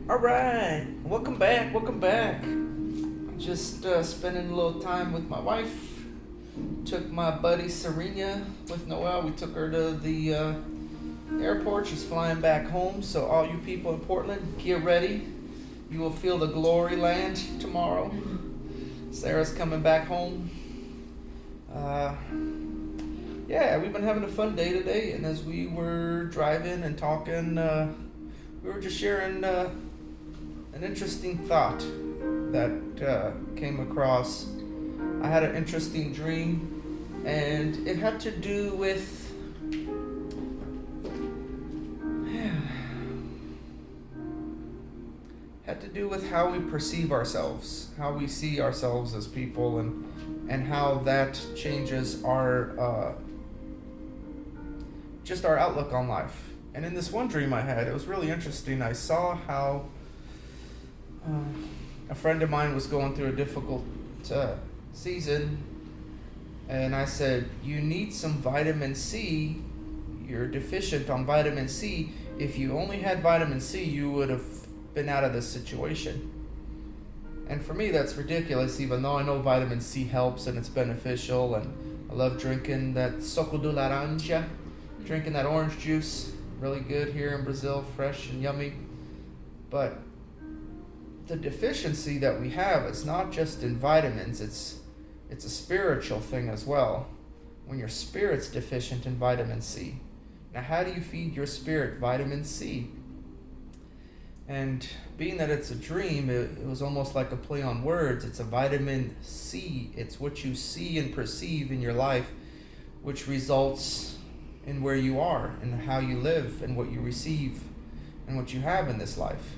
All right, welcome back. Welcome back. Just spending a little time with my wife. Took my buddy Serena with Noelle. We took her to the airport. She's flying back home. So all you people in Portland, get ready. You will feel the glory land tomorrow. Sarah's coming back home. Uh, yeah, we've been having a fun day today. And as we were driving and talking, we were just sharing an interesting thought that came across. I had an interesting dream, and it had to do with how we perceive ourselves, how we see ourselves as people, and how that changes our just our outlook on life. And in this one dream I had, it was really interesting. I saw how a friend of mine was going through a difficult season, and I said, "You need some vitamin C. You're deficient on vitamin C. If you only had vitamin C, you would have been out of this situation." And for me, that's ridiculous, even though I know vitamin C helps and it's beneficial, and I love drinking that suco de laranja, drinking that orange juice, really good here in Brazil, fresh and yummy. But the deficiency that we have is not just in vitamins, it's a spiritual thing as well. When your spirit's deficient in vitamin C. Now, how do you feed your spirit vitamin C? And being that it's a dream, it was almost like a play on words. It's a vitamin C. It's what you see and perceive in your life, which results in where you are and how you live and what you receive and what you have in this life.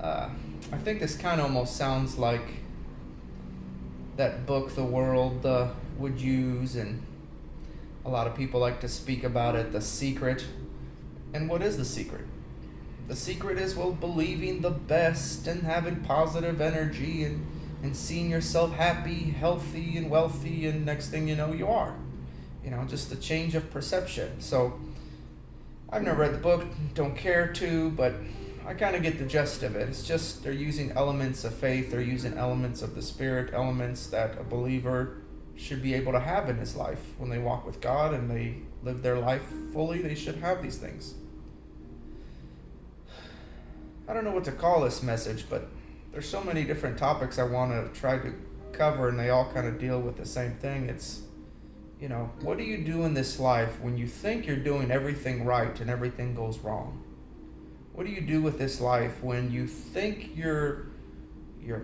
I think this kind of almost sounds like that book the world would use, and a lot of people like to speak about it, The Secret. And what is the secret? The secret is, well, believing the best and having positive energy and seeing yourself happy, healthy, and wealthy, and next thing you know, you are. Just a change of perception. So I've never read the book, don't care to, but I kind of get the gist of it. It's just they're using elements of faith, they're using elements of the spirit, elements that a believer should be able to have in his life. When they walk with God and they live their life fully, they should have these things. I don't know what to call this message, but there's so many different topics I want to try to cover, and they all kind of deal with the same thing. It's, what do you do in this life when you think you're doing everything right and everything goes wrong? What do you do with this life when you think you're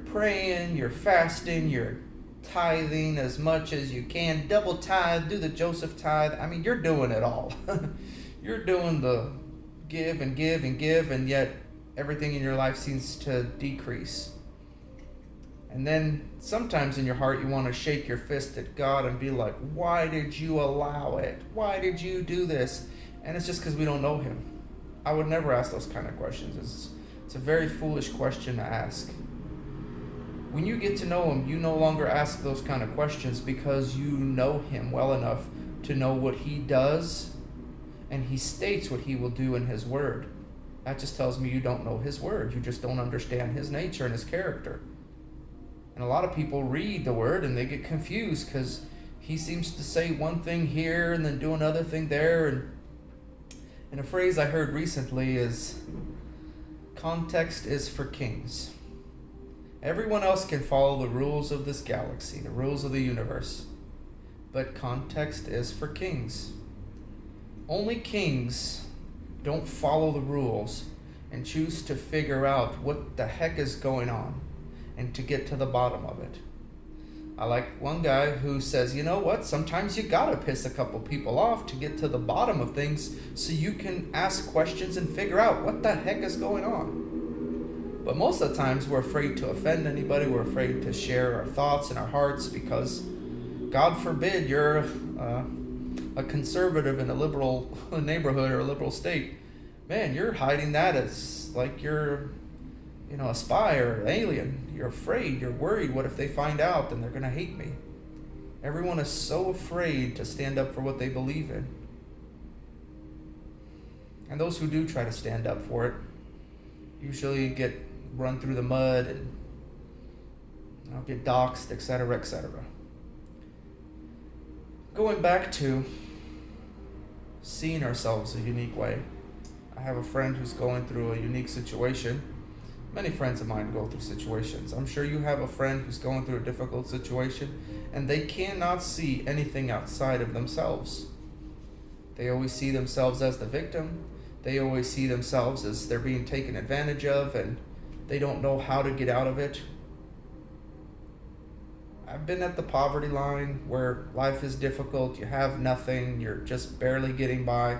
praying, you're fasting, you're tithing as much as you can, double tithe, do the Joseph tithe? I mean, you're doing it all. You're doing the give and give and give, and yet everything in your life seems to decrease. And then sometimes in your heart you want to shake your fist at God and be like, why did you allow it? Why did you do this? And it's just because we don't know him. I would never ask those kind of questions. It's a very foolish question to ask. When you get to know him, you no longer ask those kind of questions because you know him well enough to know what he does, and he states what he will do in his word. That just tells me you don't know his word. You just don't understand his nature and his character. And a lot of people read the word and they get confused because he seems to say one thing here and then do another thing there. And a phrase I heard recently is, context is for kings. Everyone else can follow the rules of this galaxy, the rules of the universe. But context is for kings. Only kings don't follow the rules and choose to figure out what the heck is going on and to get to the bottom of it. I like one guy who says, you know what, sometimes you gotta piss a couple people off to get to the bottom of things so you can ask questions and figure out what the heck is going on. But most of the times we're afraid to offend anybody, we're afraid to share our thoughts and our hearts because, God forbid, you're a conservative in a liberal neighborhood or a liberal state. Man, you're hiding that as like you're a spy or an alien. You're afraid, you're worried, what if they find out, then they're going to hate me. Everyone is so afraid to stand up for what they believe in. And those who do try to stand up for it, usually get run through the mud and get doxxed, etc., etc. Going back to seeing ourselves a unique way. I have a friend who's going through a unique situation. Many friends of mine go through situations. I'm sure you have a friend who's going through a difficult situation and they cannot see anything outside of themselves. They always see themselves as the victim. They always see themselves as they're being taken advantage of and they don't know how to get out of it. I've been at the poverty line where life is difficult. You have nothing. You're just barely getting by.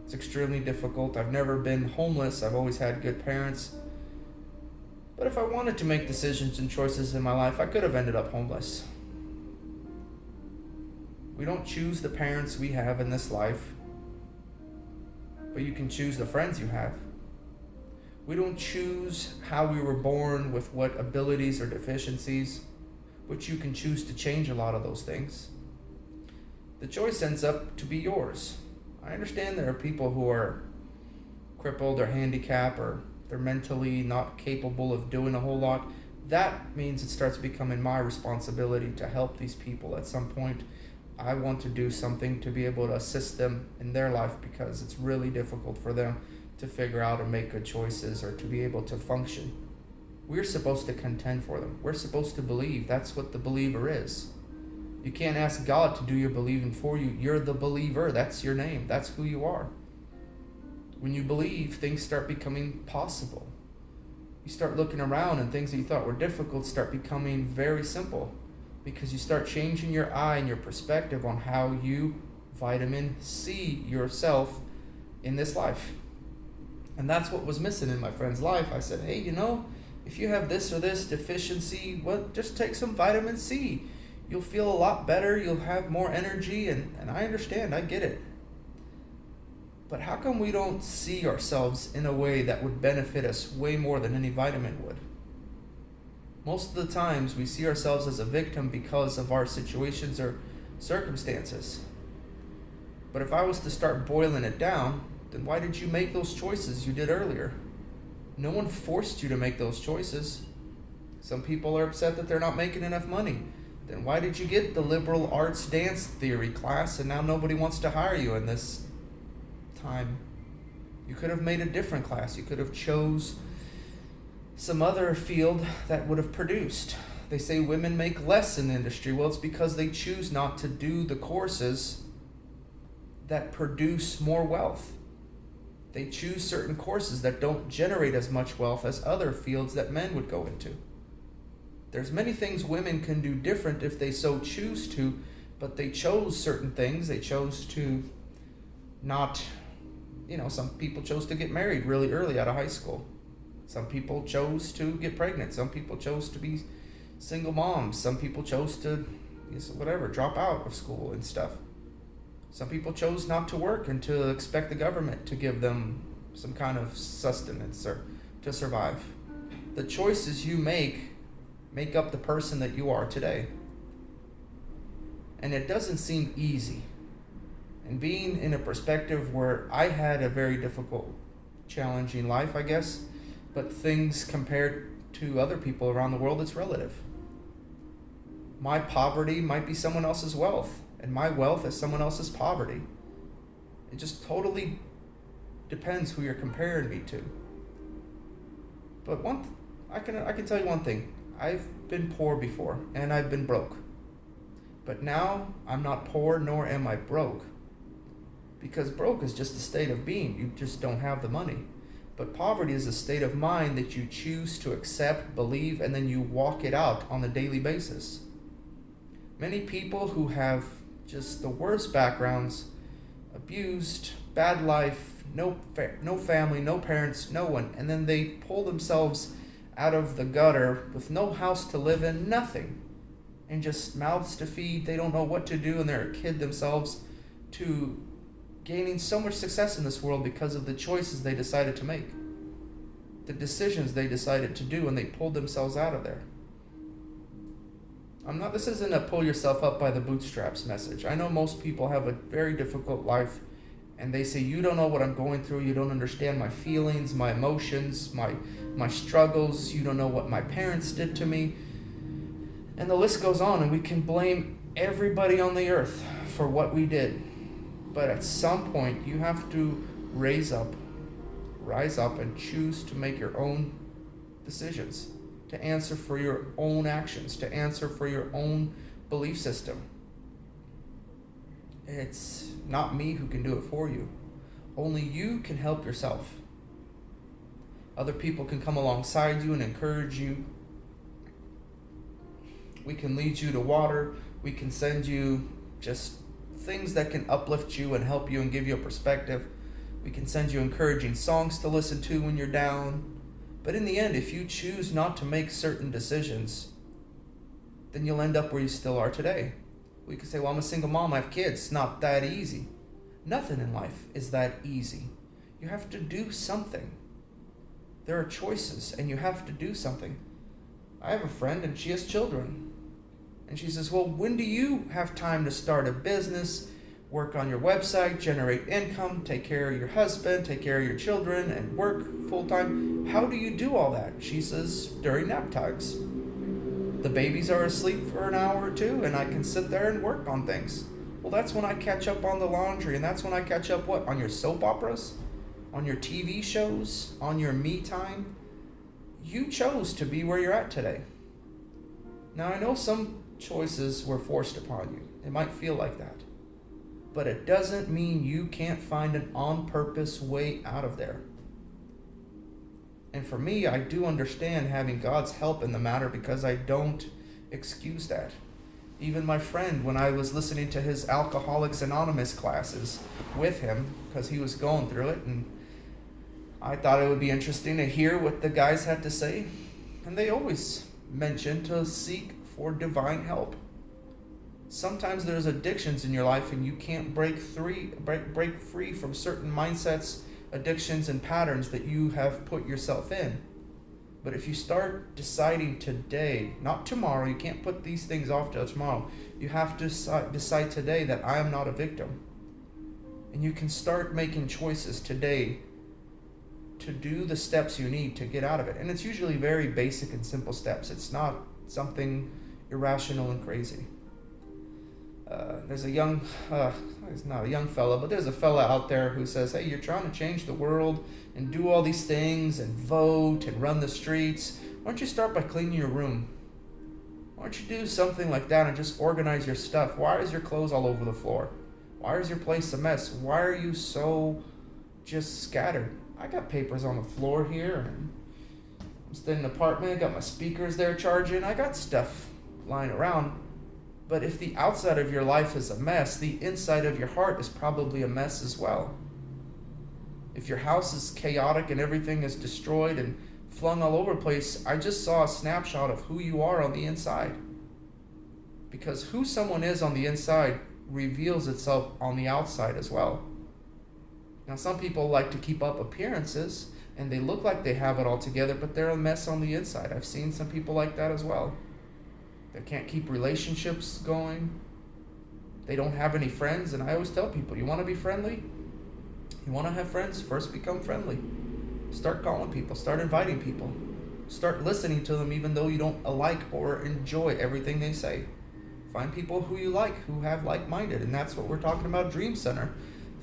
It's extremely difficult. I've never been homeless. I've always had good parents. But if I wanted to make decisions and choices in my life, I could have ended up homeless. We don't choose the parents we have in this life, but you can choose the friends you have. We don't choose how we were born with what abilities or deficiencies, but you can choose to change a lot of those things. The choice ends up to be yours. I understand there are people who are crippled or handicapped or they're mentally not capable of doing a whole lot. That means it starts becoming my responsibility to help these people at some point. I want to do something to be able to assist them in their life because it's really difficult for them to figure out and make good choices or to be able to function. We're supposed to contend for them. We're supposed to believe. That's what the believer is. You can't ask God to do your believing for you. You're the believer. That's your name. That's who you are. When you believe, things start becoming possible. You start looking around and things that you thought were difficult start becoming very simple because you start changing your eye and your perspective on how you vitamin C yourself in this life. And that's what was missing in my friend's life. I said, hey, if you have this or this deficiency, just take some vitamin C. You'll feel a lot better. You'll have more energy. And I understand. I get it. But how come we don't see ourselves in a way that would benefit us way more than any vitamin would? Most of the times we see ourselves as a victim because of our situations or circumstances. But if I was to start boiling it down, then why did you make those choices you did earlier? No one forced you to make those choices. Some people are upset that they're not making enough money. Then why did you get the liberal arts dance theory class and now nobody wants to hire you in this time? You could have made a different class. You could have chose some other field that would have produced. They say women make less in the industry. Well, it's because they choose not to do the courses that produce more wealth. They choose certain courses that don't generate as much wealth as other fields that men would go into. There's many things women can do different if they so choose to, but they chose certain things. They chose to not, some people chose to get married really early out of high school. Some people chose to get pregnant. Some people chose to be single moms. Some people chose to, drop out of school and stuff. Some people chose not to work and to expect the government to give them some kind of sustenance or to survive. The choices you make up the person that you are today. And it doesn't seem easy. And being in a perspective where I had a very difficult, challenging life, I guess, but things compared to other people around the world, it's relative. My poverty might be someone else's wealth, and my wealth is someone else's poverty. It just totally depends who you're comparing me to. But I can tell you one thing. I've been poor before, and I've been broke. But now I'm not poor, nor am I broke. Because broke is just a state of being. You just don't have the money. But poverty is a state of mind that you choose to accept, believe, and then you walk it out on a daily basis. Many people who have just the worst backgrounds, abused, bad life, no family, no parents, no one, and then they pull themselves out of the gutter with no house to live in, nothing, and just mouths to feed. They don't know what to do, and they're a kid themselves, to gaining so much success in this world because of the choices they decided to make, the decisions they decided to do, and they pulled themselves out of there. This isn't a pull yourself up by the bootstraps message. I know most people have a very difficult life, And they say, you don't know what I'm going through. You don't understand my feelings, my emotions, my struggles. You don't know what my parents did to me. And the list goes on, and we can blame everybody on the earth for what we did. But at some point, you have to rise up and choose to make your own decisions, to answer for your own actions, to answer for your own belief system. It's not me who can do it for you. Only you can help yourself. Other people can come alongside you and encourage you. We can lead you to water. We can send you just things that can uplift you and help you and give you a perspective. We can send you encouraging songs to listen to when you're down. But in the end, if you choose not to make certain decisions, then you'll end up where you still are today. We could say, well, I'm a single mom, I have kids. It's not that easy. Nothing in life is that easy. You have to do something. There are choices, and you have to do something. I have a friend, and she has children. And she says, well, when do you have time to start a business, work on your website, generate income, take care of your husband, take care of your children, and work full-time? How do you do all that? She says, during nap times. The babies are asleep for an hour or two, and I can sit there and work on things. Well, that's when I catch up on the laundry, and that's when I catch up what? On your soap operas? On your TV shows? On your me time? You chose to be where you're at today. Now, I know some choices were forced upon you. It might feel like that. But it doesn't mean you can't find an on-purpose way out of there. And for me, I do understand having God's help in the matter, because I don't excuse that. Even my friend, when I was listening to his Alcoholics Anonymous classes with him, because he was going through it, and I thought it would be interesting to hear what the guys had to say. And they always mention to seek for divine help. Sometimes there's addictions in your life, and you can't break free from certain mindsets, addictions, and patterns that you have put yourself in. But if you start deciding today, not tomorrow, you can't put these things off till tomorrow. You have to decide today that I am not a victim. And you can start making choices today to do the steps you need to get out of it. And it's usually very basic and simple steps. It's not something irrational and crazy. There's a young, he's not a young fella, but there's a fella out there who says, hey, you're trying to change the world and do all these things and vote and run the streets. Why don't you start by cleaning your room? Why don't you do something like that and just organize your stuff? Why is your clothes all over the floor? Why is your place a mess? Why are you so just scattered? I got papers on the floor here, and I'm staying in an apartment, I got my speakers there charging, I got stuff lying around. But if the outside of your life is a mess, the inside of your heart is probably a mess as well. If your house is chaotic and everything is destroyed and flung all over the place, I just saw a snapshot of who you are on the inside. Because who someone is on the inside reveals itself on the outside as well. Now, some people like to keep up appearances, and they look like they have it all together, but they're a mess on the inside. I've seen some people like that as well. They can't keep relationships going. They don't have any friends. And I always tell people, you want to be friendly? You want to have friends? First become friendly. Start calling people. Start inviting people. Start listening to them even though you don't like or enjoy everything they say. Find people who you like, who have like-minded. And that's what we're talking about, Dream Center.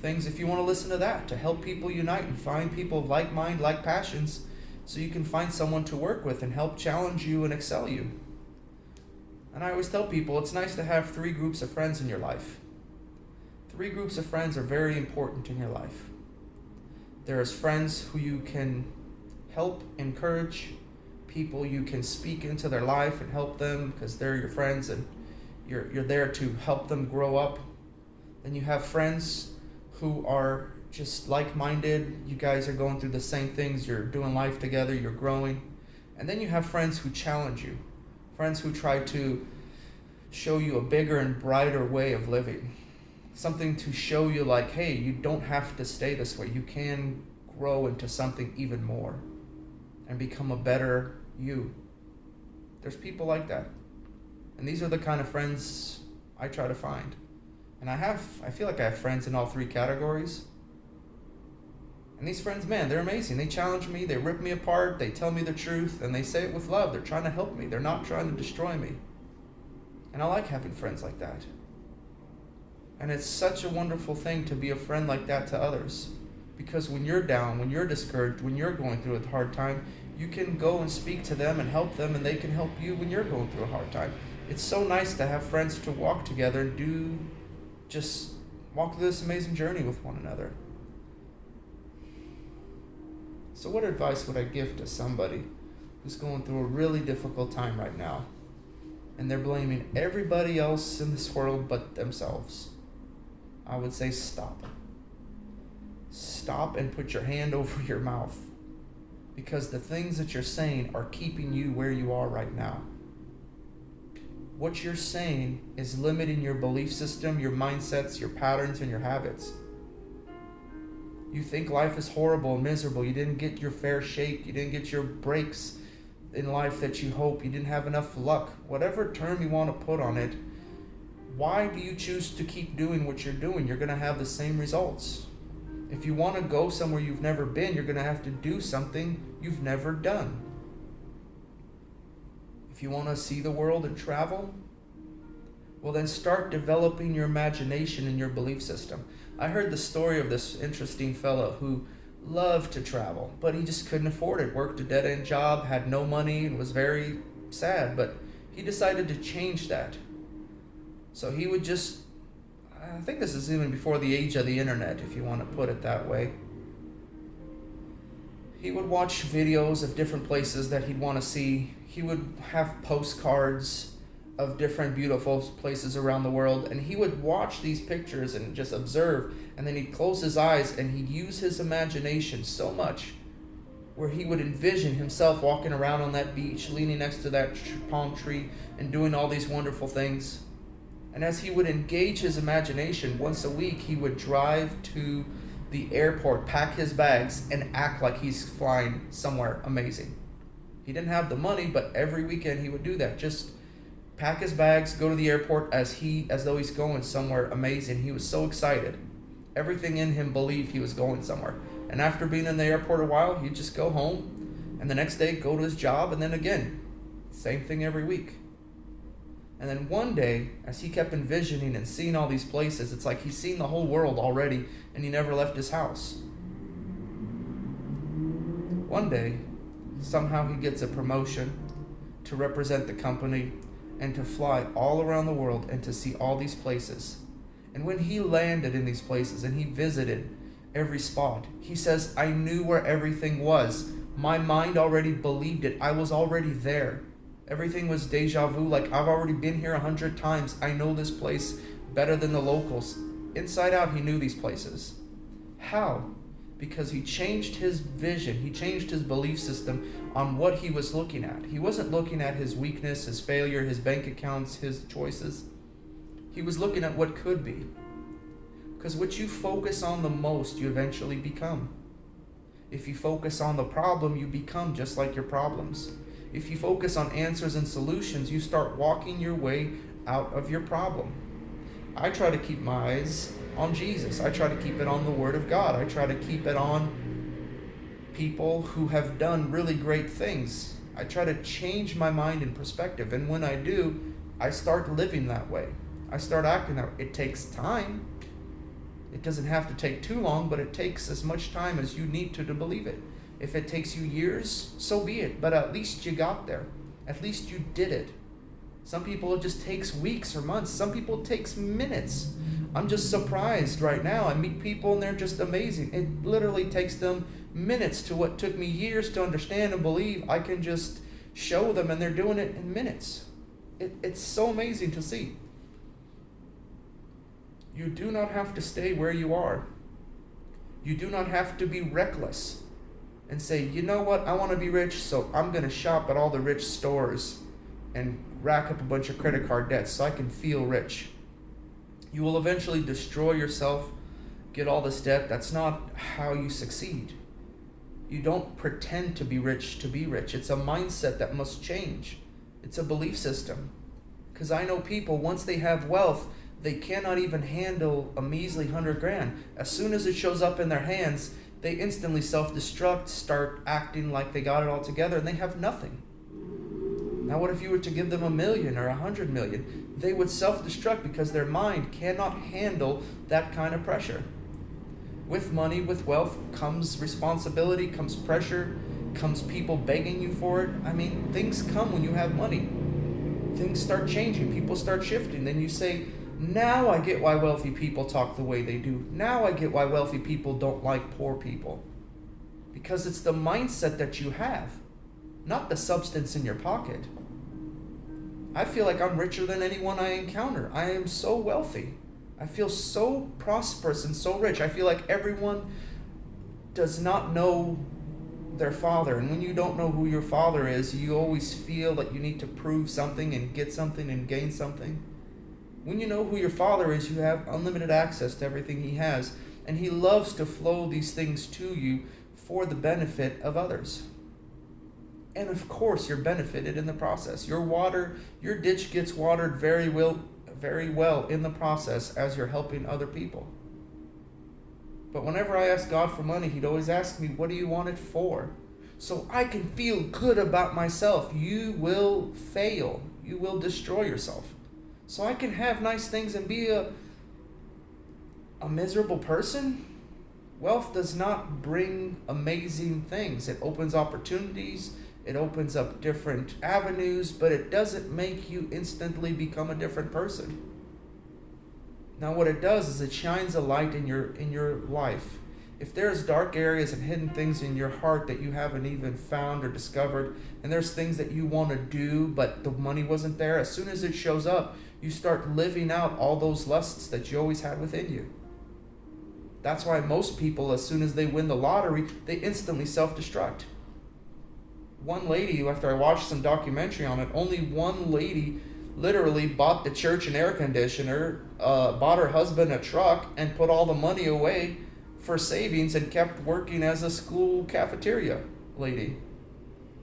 Things, if you want to listen to that, to help people unite and find people of like mind, like passions, so you can find someone to work with and help challenge you and excel you. And I always tell people, it's nice to have 3 groups of friends in your life. 3 groups of friends are very important in your life. There's friends who you can help, encourage, people you can speak into their life and help them because they're your friends and you're there to help them grow up. Then you have friends who are just like-minded. You guys are going through the same things. You're doing life together. You're growing. And then you have friends who challenge you. Friends who try to show you a bigger and brighter way of living. Something to show you like, hey, you don't have to stay this way. You can grow into something even more and become a better you. There's people like that. And these are the kind of friends I try to find. And I feel like I have friends in all 3 categories. And these friends, man, they're amazing. They challenge me, they rip me apart, they tell me the truth, and they say it with love. They're trying to help me. They're not trying to destroy me. And I like having friends like that. And it's such a wonderful thing to be a friend like that to others. Because when you're down, when you're discouraged, when you're going through a hard time, you can go and speak to them and help them, and they can help you when you're going through a hard time. It's so nice to have friends to walk together and just walk through this amazing journey with one another. So what advice would I give to somebody who's going through a really difficult time right now, and they're blaming everybody else in this world but themselves? I would say stop. Stop and put your hand over your mouth, because the things that you're saying are keeping you where you are right now. What you're saying is limiting your belief system, your mindsets, your patterns, and your habits. You think life is horrible and miserable. You didn't get your fair shake. You didn't get your breaks in life that you hope. You didn't have enough luck. Whatever term you want to put on it, why do you choose to keep doing what you're doing? You're going to have the same results. If you want to go somewhere you've never been, you're going to have to do something you've never done. If you want to see the world and travel, well, then start developing your imagination and your belief system. I heard the story of this interesting fellow who loved to travel, but he just couldn't afford it. Worked a dead-end job, had no money, and was very sad. But he decided to change that. So he would just, I think this is even before the age of the internet, if you want to put it that way. He would watch videos of different places that he'd want to see. He would have postcards of different beautiful places around the world, and he would watch these pictures and just observe, and then he'd close his eyes and he'd use his imagination so much where he would envision himself walking around on that beach, leaning next to that palm tree and doing all these wonderful things. And as he would engage his imagination, once a week he would drive to the airport, pack his bags, and act like he's flying somewhere amazing. He didn't have the money, but every weekend he would do that. Just pack his bags, go to the airport as though he's going somewhere amazing. He was so excited. Everything in him believed he was going somewhere. And after being in the airport a while, he'd just go home, and the next day go to his job, and then again, same thing every week. And then one day, as he kept envisioning and seeing all these places, it's like he's seen the whole world already, and he never left his house. One day, somehow he gets a promotion to represent the company and to fly all around the world and to see all these places. And when he landed in these places and he visited every spot, he says, I knew where everything was. My mind already believed it. I was already there. Everything was deja vu, like I've already been here 100 times. I know this place better than the locals. Inside out, he knew these places. How? Because he changed his vision. He changed his belief system on what he was looking at. He wasn't looking at his weakness, his failure, his bank accounts, his choices. He was looking at what could be. Because what you focus on the most, you eventually become. If you focus on the problem, you become just like your problems. If you focus on answers and solutions, you start walking your way out of your problem. I try to keep my eyes on Jesus. I try to keep it on the Word of God. I try to keep it on people who have done really great things. I try to change my mind and perspective. And when I do, I start living that way. I start acting that way. It takes time. It doesn't have to take too long, but it takes as much time as you need to believe it. If it takes you years, so be it. But at least you got there. At least you did it. Some people it just takes weeks or months. Some people it takes minutes. I'm just surprised right now. I meet people and they're just amazing. It literally takes them minutes to what took me years to understand and believe. I can just show them and they're doing it in minutes. It's so amazing to see. You do not have to stay where you are. You do not have to be reckless and say, you know what, I want to be rich, so I'm going to shop at all the rich stores and rack up a bunch of credit card debts so I can feel rich. You will eventually destroy yourself, get all this debt. That's not how you succeed. You don't pretend to be rich to be rich. It's a mindset that must change. It's a belief system. Because I know people, once they have wealth, they cannot even handle a measly $100,000. As soon as it shows up in their hands, they instantly self-destruct, start acting like they got it all together, and they have nothing. Now, what if you were to give them 1,000,000 or 100,000,000? They would self-destruct because their mind cannot handle that kind of pressure. With money, with wealth, comes responsibility, comes pressure, comes people begging you for it. I mean, things come when you have money. Things start changing, people start shifting. Then you say, now I get why wealthy people talk the way they do. Now I get why wealthy people don't like poor people. Because it's the mindset that you have, not the substance in your pocket. I feel like I'm richer than anyone I encounter. I am so wealthy. I feel so prosperous and so rich. I feel like everyone does not know their father. And when you don't know who your father is, you always feel that you need to prove something and get something and gain something. When you know who your father is, you have unlimited access to everything he has. And he loves to flow these things to you for the benefit of others. And of course, you're benefited in the process. Your ditch gets watered very well in the process as you're helping other people. But whenever I ask God for money, he'd always ask me, what do you want it for? So I can feel good about myself. You will fail. You will destroy yourself. So I can have nice things and be a miserable person. Wealth does not bring amazing things. It opens opportunities. It opens up different avenues, but it doesn't make you instantly become a different person. Now what it does is it shines a light in your life. If there's dark areas and hidden things in your heart that you haven't even found or discovered, and there's things that you want to do, but the money wasn't there, as soon as it shows up, you start living out all those lusts that you always had within you. That's why most people, as soon as they win the lottery, they instantly self-destruct. One lady, after I watched some documentary on it, only one lady literally bought the church an air conditioner, bought her husband a truck, and put all the money away for savings and kept working as a school cafeteria lady.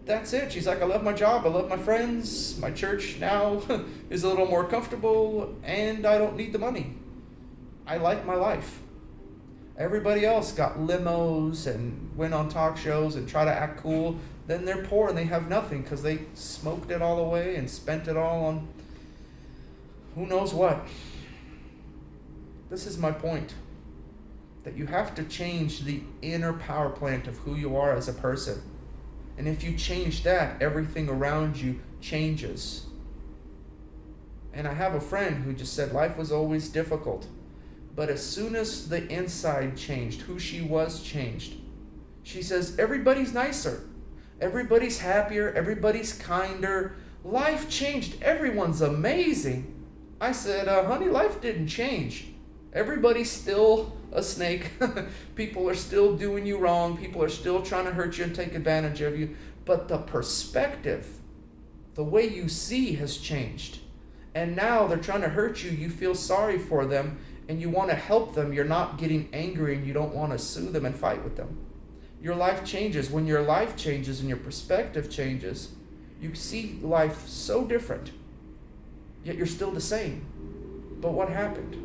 That's it. She's like, I love my job, I love my friends, my church now is a little more comfortable, and I don't need the money. I like my life. Everybody else got limos and went on talk shows and try to act cool. Then they're poor and they have nothing because they smoked it all away and spent it all on who knows what. This is my point. That you have to change the inner power plant of who you are as a person. And if you change that, everything around you changes. And I have a friend who just said life was always difficult. But as soon as the inside changed, who she was changed. She says, everybody's nicer. Everybody's happier. Everybody's kinder. Life changed. Everyone's amazing. I said, honey, life didn't change. Everybody's still a snake. People are still doing you wrong. People are still trying to hurt you and take advantage of you. But the perspective, the way you see has changed. And now they're trying to hurt you. You feel sorry for them and you want to help them. You're not getting angry and you don't want to sue them and fight with them. Your life changes. When your life changes and your perspective changes, you see life so different. Yet you're still the same. But what happened?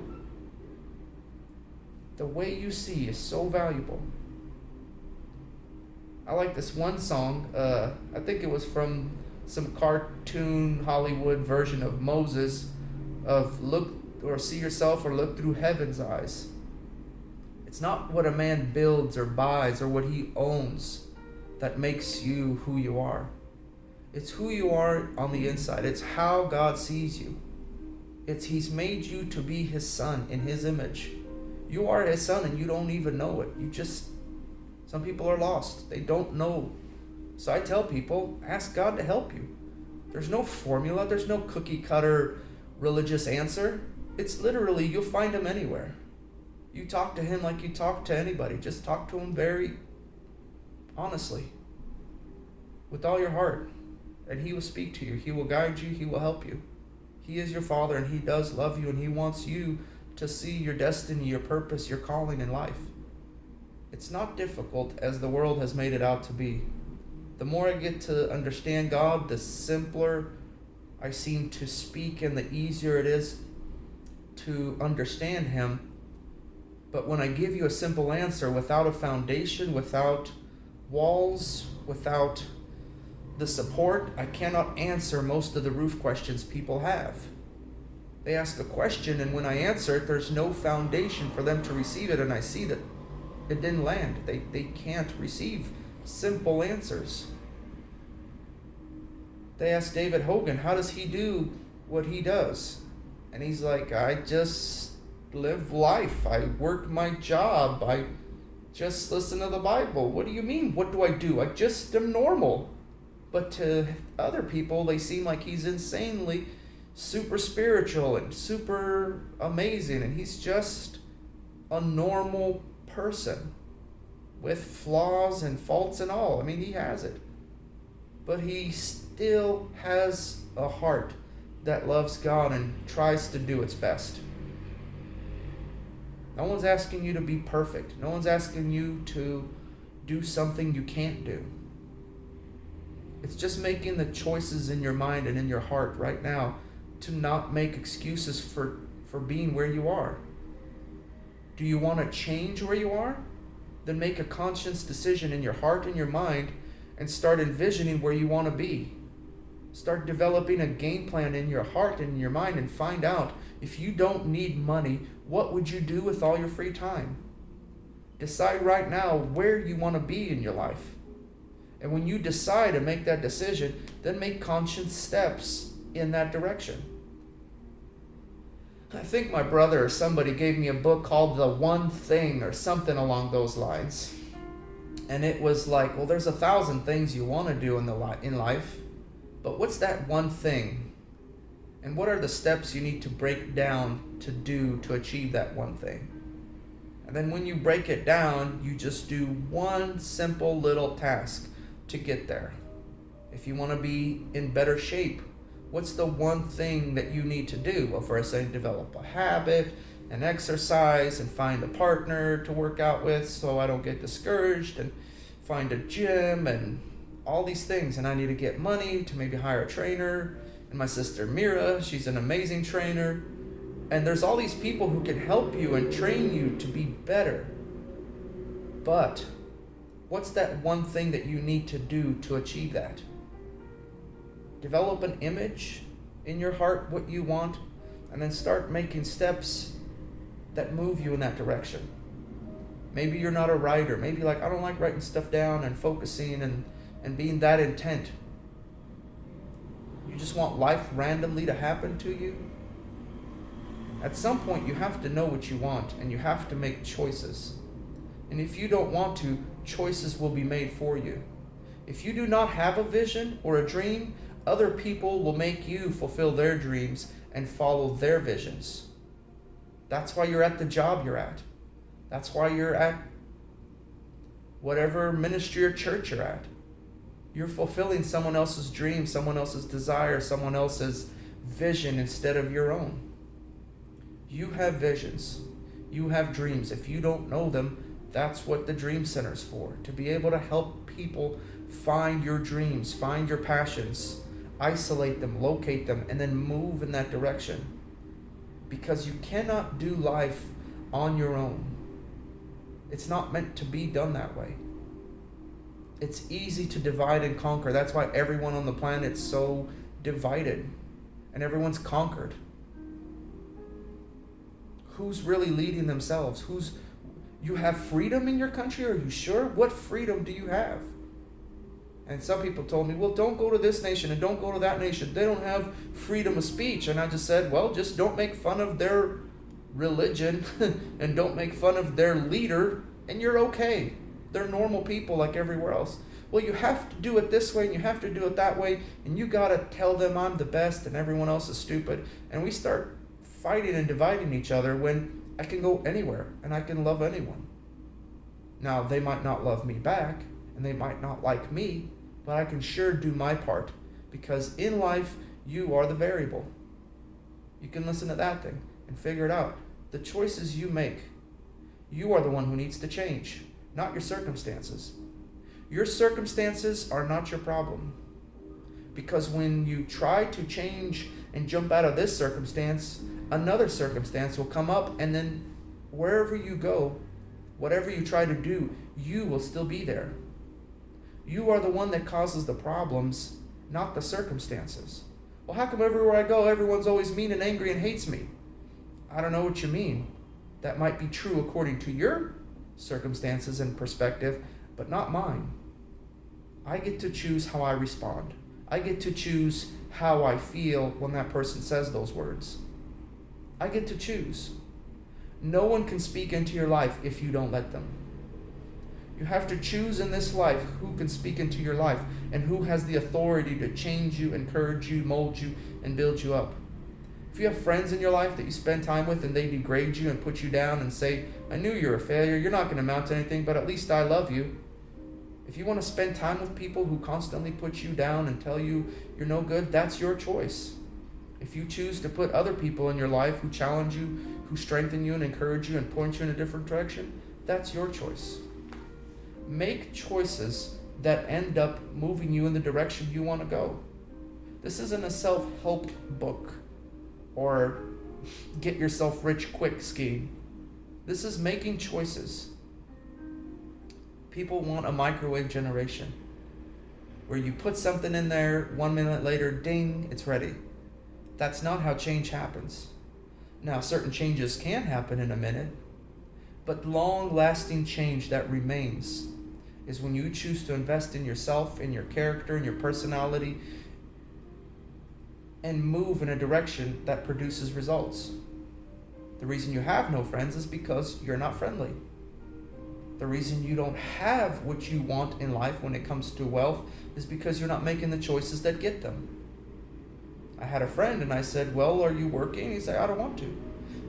The way you see is so valuable. I like this one song. I think it was from some cartoon Hollywood version of Moses, of look or see yourself or look through heaven's eyes. It's not what a man builds or buys or what he owns that makes you who you are. It's who you are on the inside. It's how God sees you. He's made you to be his son in his image. You are his son and you don't even know it. Some people are lost. They don't know. So I tell people, ask God to help you. There's no formula. There's no cookie cutter religious answer. It's literally, you'll find him anywhere. You talk to him like you talk to anybody. Just talk to him very honestly, with all your heart, and he will speak to you. He will guide you. He will help you. He is your Father, and he does love you, and he wants you to see your destiny, your purpose, your calling in life. It's not difficult as the world has made it out to be. The more I get to understand God, the simpler I seem to speak and the easier it is to understand him. But when I give you a simple answer without a foundation, without walls, without the support, I cannot answer most of the roof questions people have. They ask a question, and when I answer it, there's no foundation for them to receive it, and I see that it didn't land. They can't receive simple answers. They asked David Hogan, how does he do what he does? And he's like, I just live life. I work my job. I just listen to the Bible. What do you mean? What do? I just am normal. But to other people, they seem like he's insanely super spiritual and super amazing. And he's just a normal person with flaws and faults and all. I mean, he has it. But he still has a heart that loves God and tries to do its best. No one's asking you to be perfect. No one's asking you to do something you can't do. It's just making the choices in your mind and in your heart right now to not make excuses for being where you are. Do you want to change where you are? Then make a conscious decision in your heart and your mind and start envisioning where you want to be. Start developing a game plan in your heart and in your mind and find out, if you don't need money, what would you do with all your free time? Decide right now where you want to be in your life. And when you decide and make that decision, then make conscious steps in that direction. I think my brother or somebody gave me a book called The One Thing or something along those lines. And it was like, well, there's 1,000 things you want to do in life, but what's that one thing? And what are the steps you need to break down to do to achieve that one thing? And then when you break it down, you just do one simple little task to get there. If you want to be in better shape, what's the one thing that you need to do? Well, first I develop a habit and exercise and find a partner to work out with so I don't get discouraged, and find a gym and all these things. And I need to get money to maybe hire a trainer. And my sister Mira, she's an amazing trainer. And there's all these people who can help you and train you to be better. But what's that one thing that you need to do to achieve that? Develop an image in your heart, what you want, and then start making steps that move you in that direction. Maybe you're not a writer. Maybe like, I don't like writing stuff down and focusing and being that intent. You just want life randomly to happen to you. At some point, you have to know what you want, and you have to make choices. And if you don't want to, choices will be made for you. If you do not have a vision or a dream, other people will make you fulfill their dreams and follow their visions. That's why you're at the job you're at. That's why you're at whatever ministry or church you're at. You're fulfilling someone else's dream, someone else's desire, someone else's vision instead of your own. You have visions. You have dreams. If you don't know them, that's what the Dream Center's for. To be able to help people find your dreams, find your passions, isolate them, locate them, and then move in that direction. Because you cannot do life on your own. It's not meant to be done that way. It's easy to divide and conquer. That's why everyone on the planet's so divided and everyone's conquered. Who's really leading themselves? You have freedom in your country? Are you sure? What freedom do you have? And some people told me, well, don't go to this nation and don't go to that nation. They don't have freedom of speech. And I just said, well, just don't make fun of their religion and don't make fun of their leader, and you're okay. They're normal people like everywhere else. Well, you have to do it this way and you have to do it that way, and you got to tell them I'm the best and everyone else is stupid. And we start fighting and dividing each other when I can go anywhere and I can love anyone. Now, they might not love me back and they might not like me, but I can sure do my part, because in life, you are the variable. You can listen to that thing and figure it out. The choices you make, you are the one who needs to change, not your circumstances. Your circumstances are not your problem. Because when you try to change and jump out of this circumstance, another circumstance will come up, and then wherever you go, whatever you try to do, you will still be there. You are the one that causes the problems, not the circumstances. Well, how come everywhere I go, everyone's always mean and angry and hates me? I don't know what you mean. That might be true according to your circumstances and perspective, but not mine. I get to choose how I respond. I get to choose how I feel when that person says those words. I get to choose. No one can speak into your life if you don't let them. You have to choose in this life who can speak into your life and who has the authority to change you, encourage you, mold you, and build you up. If you have friends in your life that you spend time with and they degrade you and put you down and say, I knew you're a failure, you're not going to amount to anything, but at least I love you. If you want to spend time with people who constantly put you down and tell you you're no good, that's your choice. If you choose to put other people in your life who challenge you, who strengthen you and encourage you and point you in a different direction, that's your choice. Make choices that end up moving you in the direction you want to go. This isn't a self-help book or get yourself rich quick scheme. This is making choices. People want a microwave generation where you put something in there, 1 minute later, ding, it's ready. That's not how change happens. Now, certain changes can happen in a minute, but long-lasting change that remains is when you choose to invest in yourself, in your character, in your personality, and move in a direction that produces results. The reason you have no friends is because you're not friendly. The reason you don't have what you want in life when it comes to wealth is because you're not making the choices that get them. I had a friend and I said, well, are you working? He said, I don't want to.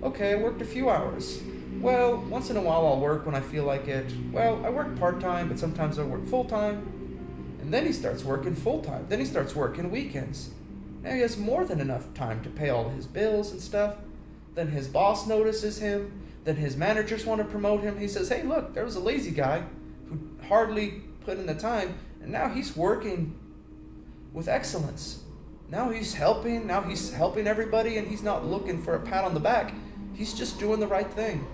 Okay, I worked a few hours. Well, once in a while I'll work when I feel like it. Well, I work part-time, but sometimes I work full-time. And then he starts working full-time. Then he starts working weekends. Now he has more than enough time to pay all his bills and stuff. Then his boss notices him. Then his managers want to promote him. He says, hey, look, there was a lazy guy who hardly put in the time, and now he's working with excellence. Now he's helping everybody, and he's not looking for a pat on the back. He's just doing the right thing.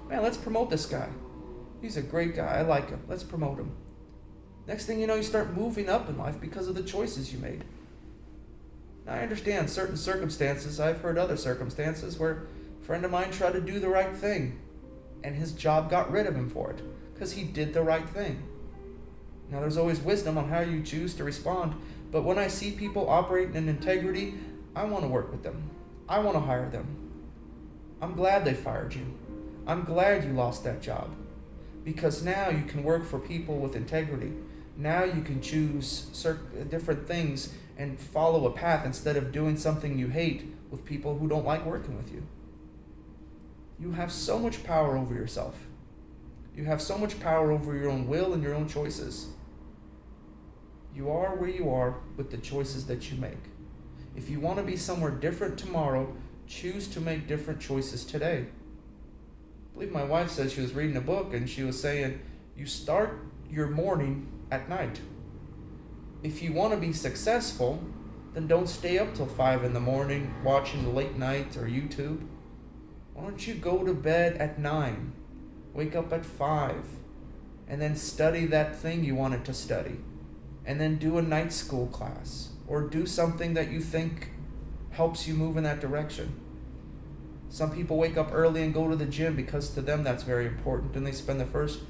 Man, let's promote this guy. He's a great guy. I like him. Let's promote him. Next thing you know, you start moving up in life because of the choices you made. Now, I understand certain circumstances. I've heard other circumstances where a friend of mine tried to do the right thing, and his job got rid of him for it because he did the right thing. Now, there's always wisdom on how you choose to respond, but when I see people operating in integrity, I want to work with them. I want to hire them. I'm glad they fired you. I'm glad you lost that job, because now you can work for people with integrity. Now you can choose different things and follow a path instead of doing something you hate with people who don't like working with you. You have so much power over yourself. You have so much power over your own will and your own choices. You are where you are with the choices that you make. If you want to be somewhere different tomorrow, choose to make different choices today. I believe my wife said she was reading a book and she was saying, you start your morning at night. If you want to be successful, then don't stay up till 5 a.m. watching the late night or YouTube. Why don't you go to bed at 9, wake up at 5, and then study that thing you wanted to study, and then do a night school class, or do something that you think helps you move in that direction. Some people wake up early and go to the gym because to them that's very important, and they spend the first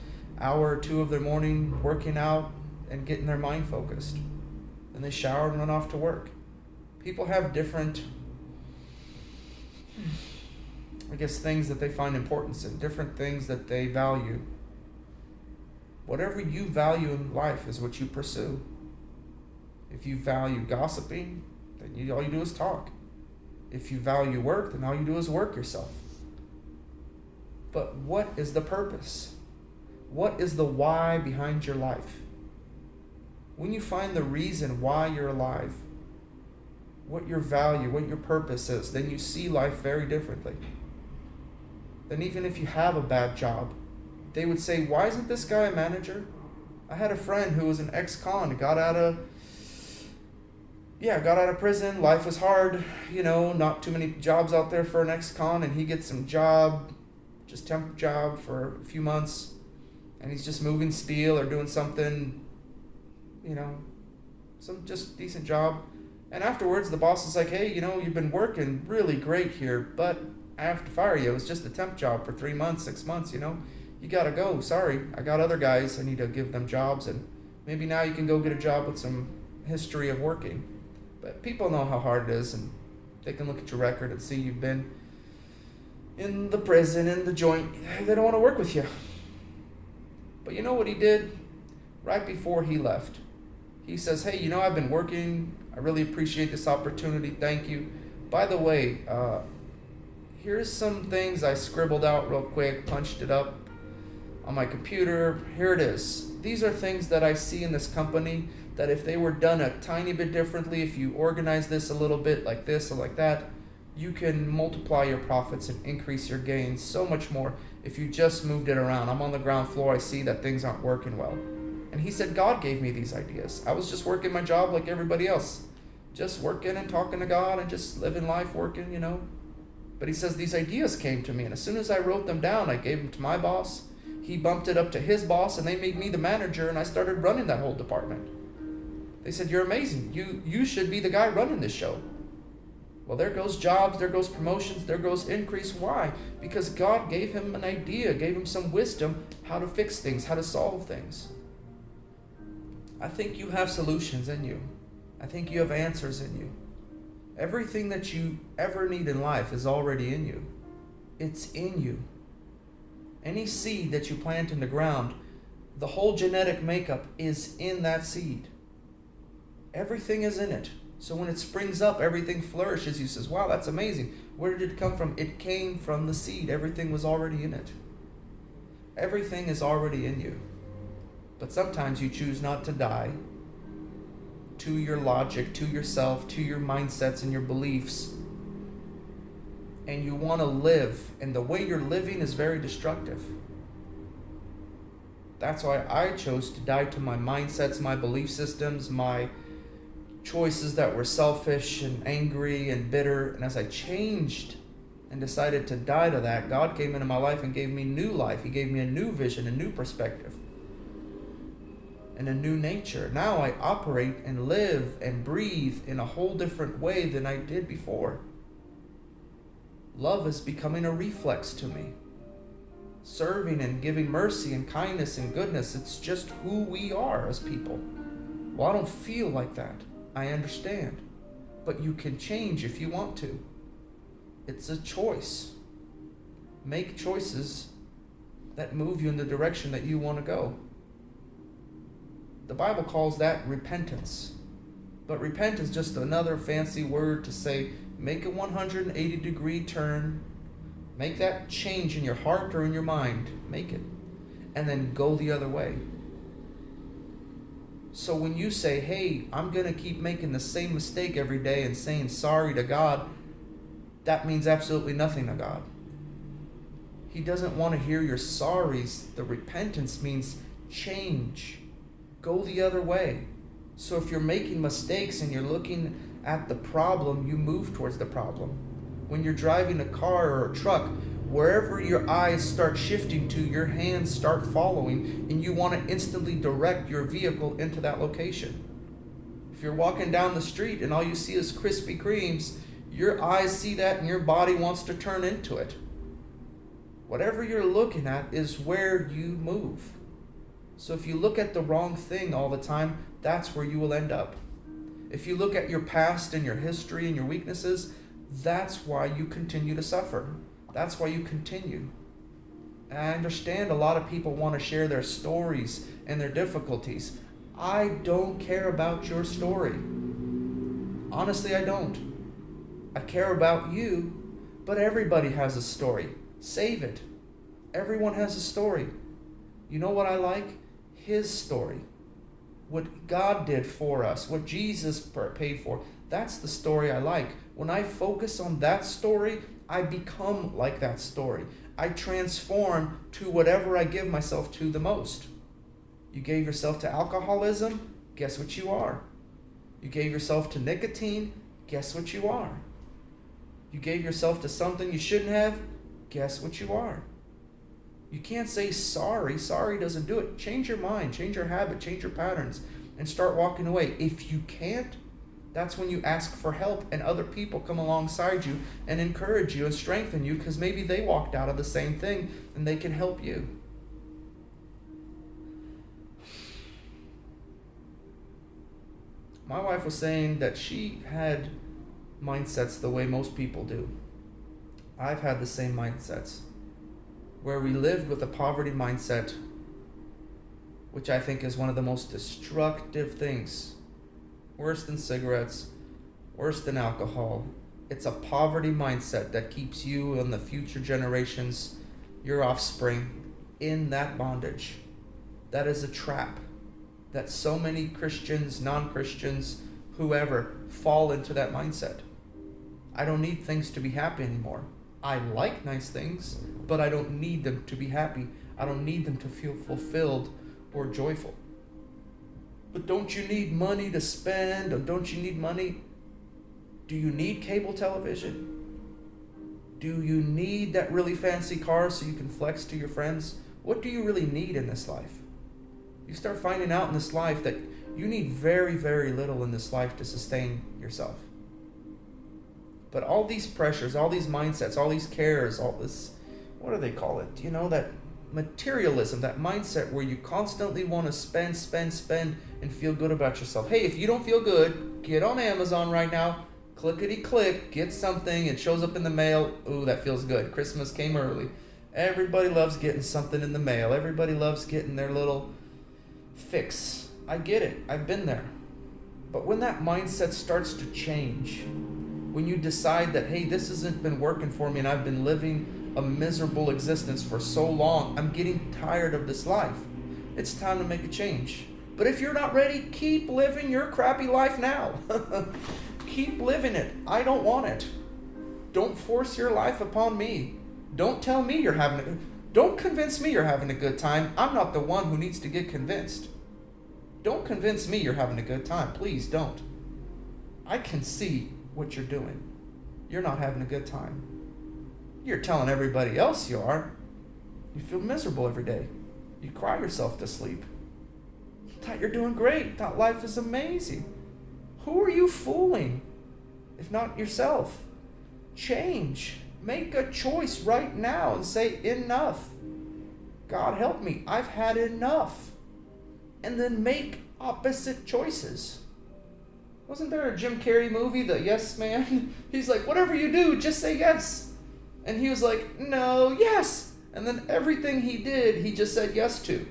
hour or two of their morning working out and getting their mind focused. Then they shower and run off to work. People have different, things that they find importance in, different things that they value. Whatever you value in life is what you pursue. If you value gossiping, then all you do is talk. If you value work, then all you do is work yourself. But what is the purpose? What is the why behind your life? When you find the reason why you're alive, what your value, what your purpose is, then you see life very differently. Then even if you have a bad job, they would say, why isn't this guy a manager? I had a friend who was an ex-con, got out of prison. Life was hard, not too many jobs out there for an ex-con, and he gets some job just temp job for a few months, and he's just moving steel or doing something, some just decent job. And afterwards, the boss is like, hey, you've been working really great here, but I have to fire you. It was just a temp job for 3 months, 6 months, You got to go. Sorry. I got other guys. I need to give them jobs, and maybe now you can go get a job with some history of working. But people know how hard it is, and they can look at your record and see you've been in the prison, in the joint. They don't want to work with you. But you know what he did? Right before he left, he says, hey, I've been working. I really appreciate this opportunity. Thank you. By the way, here's some things I scribbled out real quick, punched it up on my computer. Here it is. These are things that I see in this company that if they were done a tiny bit differently, if you organize this a little bit like this or like that, you can multiply your profits and increase your gains so much more if you just moved it around. I'm on the ground floor. I see that things aren't working well. And he said, God gave me these ideas. I was just working my job like everybody else. Just working and talking to God and just living life, working, But he says these ideas came to me. And as soon as I wrote them down, I gave them to my boss. He bumped it up to his boss, and they made me the manager, and I started running that whole department. They said, you're amazing. You should be the guy running this show. Well, there goes jobs, there goes promotions, there goes increase. Why? Because God gave him an idea, gave him some wisdom how to fix things, how to solve things. I think you have solutions in you. I think you have answers in you. Everything that you ever need in life is already in you. It's in you. Any seed that you plant in the ground, the whole genetic makeup is in that seed. Everything is in it. So when it springs up, everything flourishes. You says, wow, that's amazing. Where did it come from? It came from the seed. Everything was already in it. Everything is already in you. But sometimes you choose not to die to your logic, to yourself, to your mindsets and your beliefs. And you want to live. And the way you're living is very destructive. That's why I chose to die to my mindsets, my belief systems, my choices that were selfish and angry and bitter. And as I changed and decided to die to that, God came into my life and gave me new life. He gave me a new vision, a new perspective, and a new nature. Now I operate and live and breathe in a whole different way than I did before. Love is becoming a reflex to me. Serving and giving mercy and kindness and goodness, it's just who we are as people. Well, I don't feel like that. I understand. But you can change if you want to. It's a choice. Make choices that move you in the direction that you want to go. The Bible calls that repentance. But repent is just another fancy word to say, make a 180-degree turn. Make that change in your heart or in your mind. Make it. And then go the other way. So when you say, hey, I'm going to keep making the same mistake every day and saying sorry to God, that means absolutely nothing to God. He doesn't want to hear your sorries. The repentance means change. Go the other way. So if you're making mistakes and you're looking at the problem, you move towards the problem. When you're driving a car or a truck, wherever your eyes start shifting to, your hands start following, and you want to instantly direct your vehicle into that location. If you're walking down the street and all you see is Krispy Kremes, your eyes see that and your body wants to turn into it. Whatever you're looking at is where you move. So if you look at the wrong thing all the time, that's where you will end up. If you look at your past and your history and your weaknesses, that's why you continue to suffer. That's why you continue. And I understand a lot of people want to share their stories and their difficulties. I don't care about your story. Honestly, I don't. I care about you, but everybody has a story. Save it. Everyone has a story. You know what I like? His story. What God did for us, what Jesus paid for. That's the story I like. When I focus on that story, I become like that story. I transform to whatever I give myself to the most. You gave yourself to alcoholism, guess what you are? You gave yourself to nicotine, guess what you are? You gave yourself to something you shouldn't have, guess what you are? You can't say sorry. Sorry doesn't do it. Change your mind, change your habit, change your patterns, and start walking away. If you can't, that's when you ask for help and other people come alongside you and encourage you and strengthen you, because maybe they walked out of the same thing and they can help you. My wife was saying that she had mindsets the way most people do. I've had the same mindsets, where we lived with a poverty mindset, which I think is one of the most destructive things. Worse than cigarettes, worse than alcohol. It's a poverty mindset that keeps you and the future generations, your offspring, in that bondage. That is a trap that so many Christians, non-Christians, whoever, fall into that mindset. I don't need things to be happy anymore. I like nice things, but I don't need them to be happy. I don't need them to feel fulfilled or joyful. But don't you need money to spend? Or don't you need money? Do you need cable television? Do you need that really fancy car so you can flex to your friends? What do you really need in this life? You start finding out in this life that you need very, very little in this life to sustain yourself. But all these pressures, all these mindsets, all these cares, all this, what do they call it? You know, that materialism, that mindset where you constantly want to spend, and feel good about yourself. Hey, if you don't feel good, get on Amazon right now, clickety-click, get something, it shows up in the mail. Ooh, that feels good. Christmas came early. Everybody loves getting something in the mail. Everybody loves getting their little fix. I get it. I've been there. But when that mindset starts to change, when you decide that, hey, this hasn't been working for me and I've been living a miserable existence for so long, I'm getting tired of this life. It's time to make a change. But if you're not ready, keep living your crappy life now. Keep living it. I don't want it. Don't force your life upon me. Don't tell me you're don't convince me you're having a good time. I'm not the one who needs to get convinced. Don't convince me you're having a good time. Please don't. I can see what you're doing. You're not having a good time. You're telling everybody else you are. You feel miserable every day. You cry yourself to sleep. Thought you're doing great. Thought life is amazing. Who are you fooling if not yourself? Change. Make a choice right now and say, enough. God help me. I've had enough. And then make opposite choices. Wasn't there a Jim Carrey movie, The Yes Man? He's like, whatever you do, just say yes. And he was like, no, yes. And then everything he did, he just said yes to.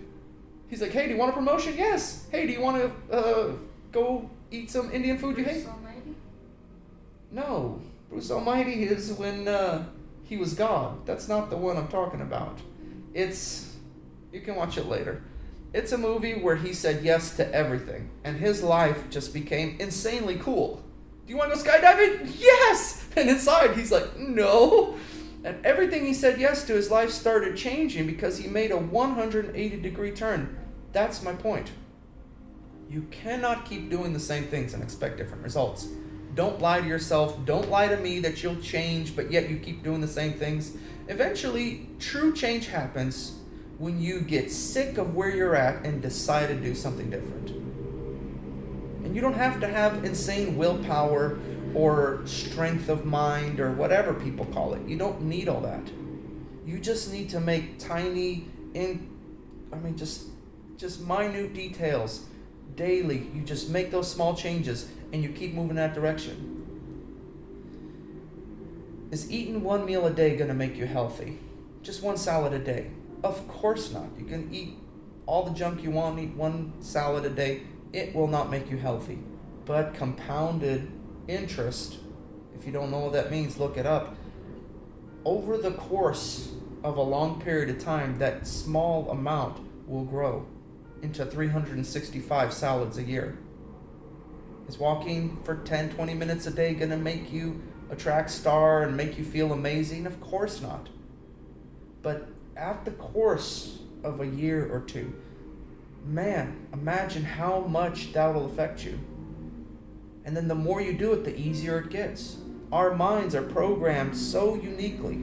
He's like, hey, do you want a promotion? Yes. Hey, do you want to go eat some Indian food you hate? Almighty? No. Bruce Almighty is when he was God. That's not the one I'm talking about. You can watch it later. It's a movie where he said yes to everything, and his life just became insanely cool. Do you want to go skydiving? Yes! And inside, he's like, no. And everything he said yes to, his life started changing because he made a 180-degree turn. That's my point. You cannot keep doing the same things and expect different results. Don't lie to yourself. Don't lie to me that you'll change, but yet you keep doing the same things. Eventually, true change happens when you get sick of where you're at and decide to do something different. And you don't have to have insane willpower or strength of mind or whatever people call it. You don't need all that. You just need to make tiny, just minute details daily. You just make those small changes and you keep moving that direction. Is eating one meal a day going to make you healthy? Just one salad a day? Of course not. You can eat all the junk you want, eat one salad a day. It will not make you healthy. But compounded interest, if you don't know what that means, look it up. Over the course of a long period of time, that small amount will grow into 365 salads a year. Is walking for 10, 20 minutes a day going to make you a track star and make you feel amazing? Of course not. But at the course of a year or two, man, imagine how much that will affect you. And then the more you do it, the easier it gets. Our minds are programmed so uniquely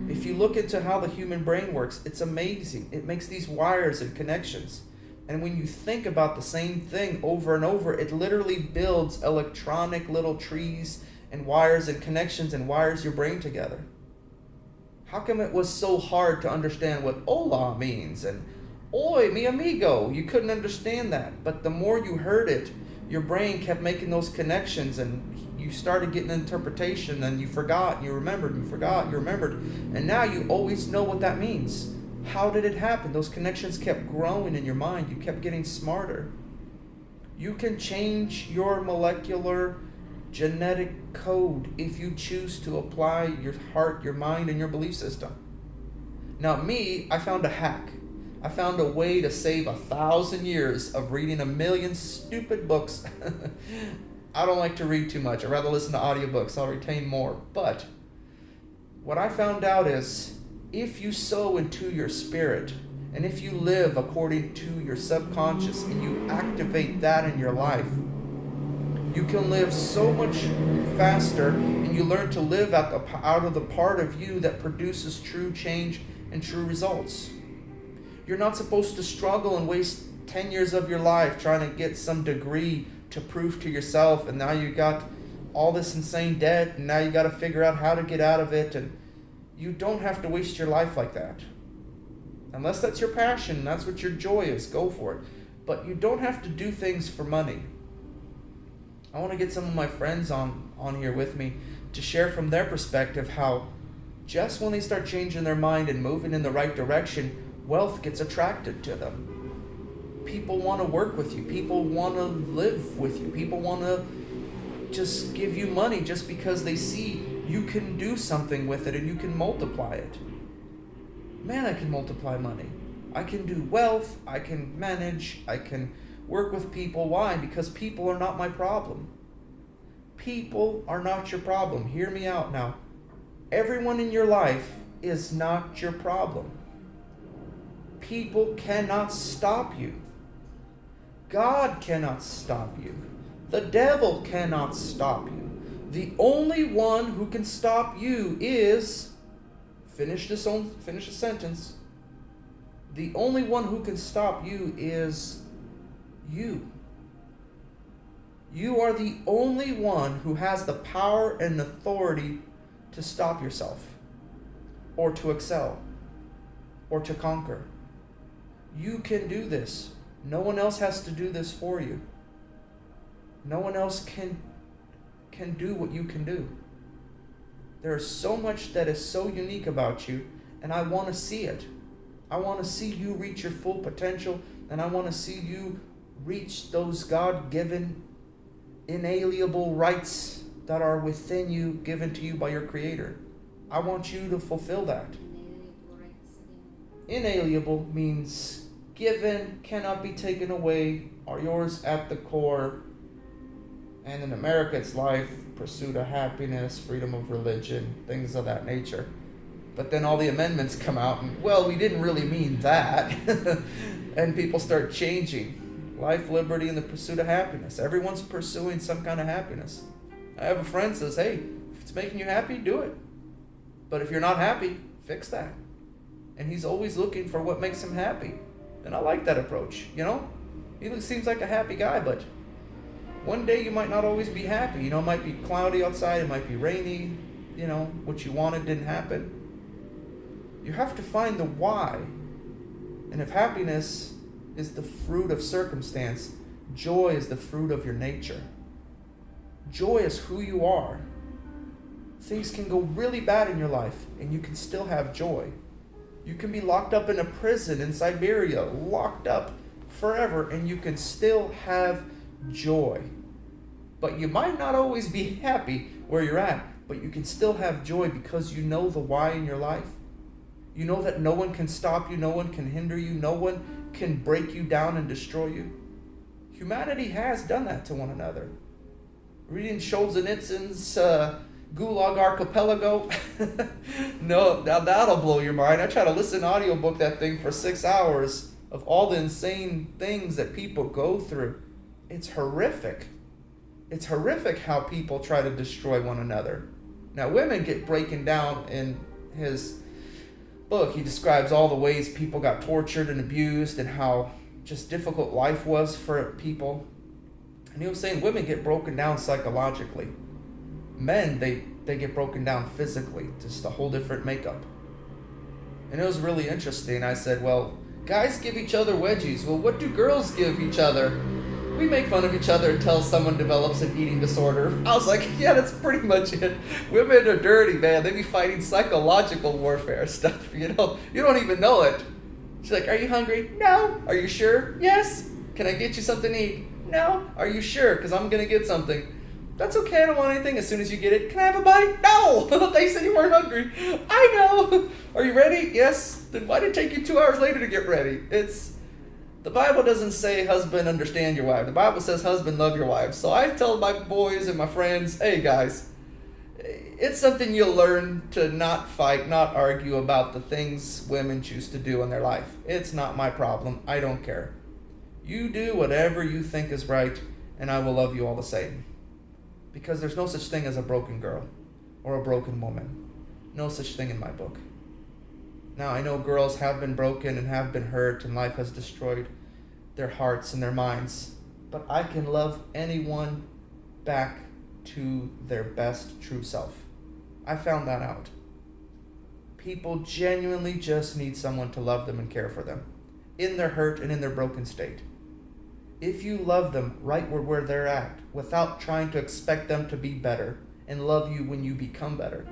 If you look into how the human brain works, it's amazing. It makes these wires and connections. And when you think about the same thing over and over, it literally builds electronic little trees and wires and connections and wires your brain together. How come it was so hard to understand what hola means and oi, mi amigo? You couldn't understand that. But the more you heard it, your brain kept making those connections, and you started getting interpretation, and you forgot, and you remembered, and you forgot, you remembered. And now you always know what that means. How did it happen? Those connections kept growing in your mind. You kept getting smarter. You can change your molecular genetic code if you choose to apply your heart, your mind, and your belief system. Now me, I found a hack. I found a way to save 1,000 years of reading 1,000,000 stupid books. I don't like to read too much. I'd rather listen to audiobooks. I'll retain more. But what I found out is, if you sow into your spirit, and if you live according to your subconscious, and you activate that in your life, you can live so much faster, and you learn to live out of the part of you that produces true change and true results. You're not supposed to struggle and waste 10 years of your life trying to get some degree to prove to yourself, and now you got all this insane debt, and now you got to figure out how to get out of it. And you don't have to waste your life like that. Unless that's your passion, that's what your joy is, go for it. But you don't have to do things for money. I want to get some of my friends on here with me to share from their perspective how just when they start changing their mind and moving in the right direction, wealth gets attracted to them. People want to work with you. People want to live with you. People want to just give you money just because they see you can do something with it and you can multiply it. Man, I can multiply money. I can do wealth. I can manage. I can work with people. Why? Because people are not my problem. People are not your problem. Hear me out now. Everyone in your life is not your problem. People cannot stop you. God cannot stop you. The devil cannot stop you. The only one who can stop you is, finish the sentence. The only one who can stop you is you. You are the only one who has the power and authority to stop yourself, or to excel, or to conquer. You can do this. No one else has to do this for you. No one else can do what you can do. There is so much that is so unique about you, and I want to see it. I want to see you reach your full potential, and I want to see you reach those God-given, inalienable rights that are within you, given to you by your Creator. I want you to fulfill that. Inalienable means given, cannot be taken away, are yours at the core. And in America, it's life, pursuit of happiness, freedom of religion, things of that nature. But then all the amendments come out, and, well, we didn't really mean that. And people start changing. Life, liberty, and the pursuit of happiness. Everyone's pursuing some kind of happiness. I have a friend who says, hey, if it's making you happy, do it. But if you're not happy, fix that. And he's always looking for what makes him happy. And I like that approach, you know? He seems like a happy guy, but one day you might not always be happy. You know, it might be cloudy outside, it might be rainy, you know, what you wanted didn't happen. You have to find the why. And if happiness is the fruit of circumstance, joy is the fruit of your nature. Joy is who you are. Things can go really bad in your life, and you can still have joy. You can be locked up in a prison in Siberia, locked up forever, and you can still have joy. But you might not always be happy where you're at, but you can still have joy because you know the why in your life. You know that no one can stop you, no one can hinder you, no one can break you down and destroy you. Humanity has done that to one another. Reading Solzhenitsyn's Gulag Archipelago. No, now that'll blow your mind. I try to listen to audiobook that thing for 6 hours of all the insane things that people go through. It's horrific. It's horrific how people try to destroy one another. Now women get breaking down in his book, he describes all the ways people got tortured and abused and how just difficult life was for people. And he was saying women get broken down psychologically. Men, they get broken down physically, just a whole different makeup. And it was really interesting. I said, well, guys give each other wedgies. Well, what do girls give each other? We make fun of each other until someone develops an eating disorder. I was like, yeah, that's pretty much it. Women are dirty, man. They be fighting psychological warfare stuff, You don't even know it. She's like, are you hungry? No. Are you sure? Yes. Can I get you something to eat? No. Are you sure? Because I'm going to get something. That's okay. I don't want anything. As soon as you get it, can I have a bite? No. They said you weren't hungry. I know. Are you ready? Yes. Then why did it take you 2 hours later to get ready? The Bible doesn't say husband understand your wife. The Bible says husband love your wife. So I tell my boys and my friends, hey guys, it's something you'll learn to not fight, not argue about the things women choose to do in their life. It's not my problem. I don't care. You do whatever you think is right, and I will love you all the same. Because there's no such thing as a broken girl or a broken woman. No such thing in my book. Now, I know girls have been broken and have been hurt, and life has destroyed their hearts and their minds. But I can love anyone back to their best true self. I found that out. People genuinely just need someone to love them and care for them in their hurt and in their broken state. If you love them right where they're at, without trying to expect them to be better and love you when you become better,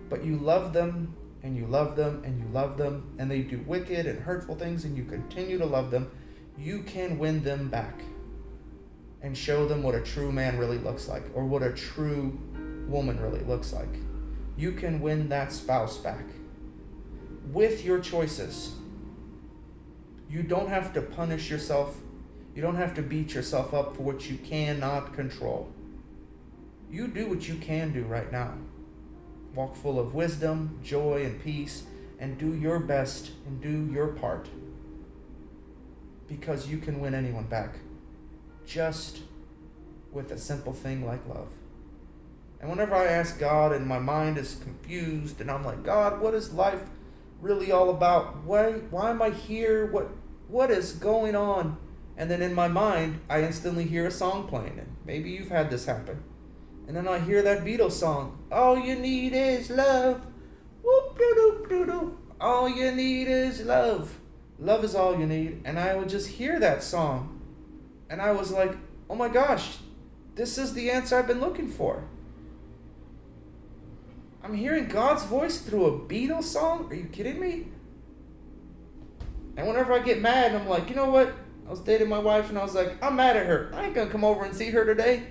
but you love them and you love them and you love them, and they do wicked and hurtful things and you continue to love them, you can win them back and show them what a true man really looks like, or what a true woman really looks like. You can win that spouse back with your choices. You don't have to punish yourself. You don't have to beat yourself up for what you cannot control. You do what you can do right now. Walk full of wisdom, joy, and peace, and do your best and do your part. Because you can win anyone back. Just with a simple thing like love. And whenever I ask God and my mind is confused and I'm like, God, what is life really all about? Why am I here? What is going on? And then in my mind, I instantly hear a song playing. And maybe you've had this happen. And then I hear that Beatles song. All you need is love. Whoop, doo, doo, doo, doo. All you need is love. Love is all you need. And I would just hear that song. And I was like, oh my gosh, this is the answer I've been looking for. I'm hearing God's voice through a Beatles song? Are you kidding me? And whenever I get mad, I'm like, you know what? I was dating my wife and I was like, I'm mad at her. I ain't gonna come over and see her today.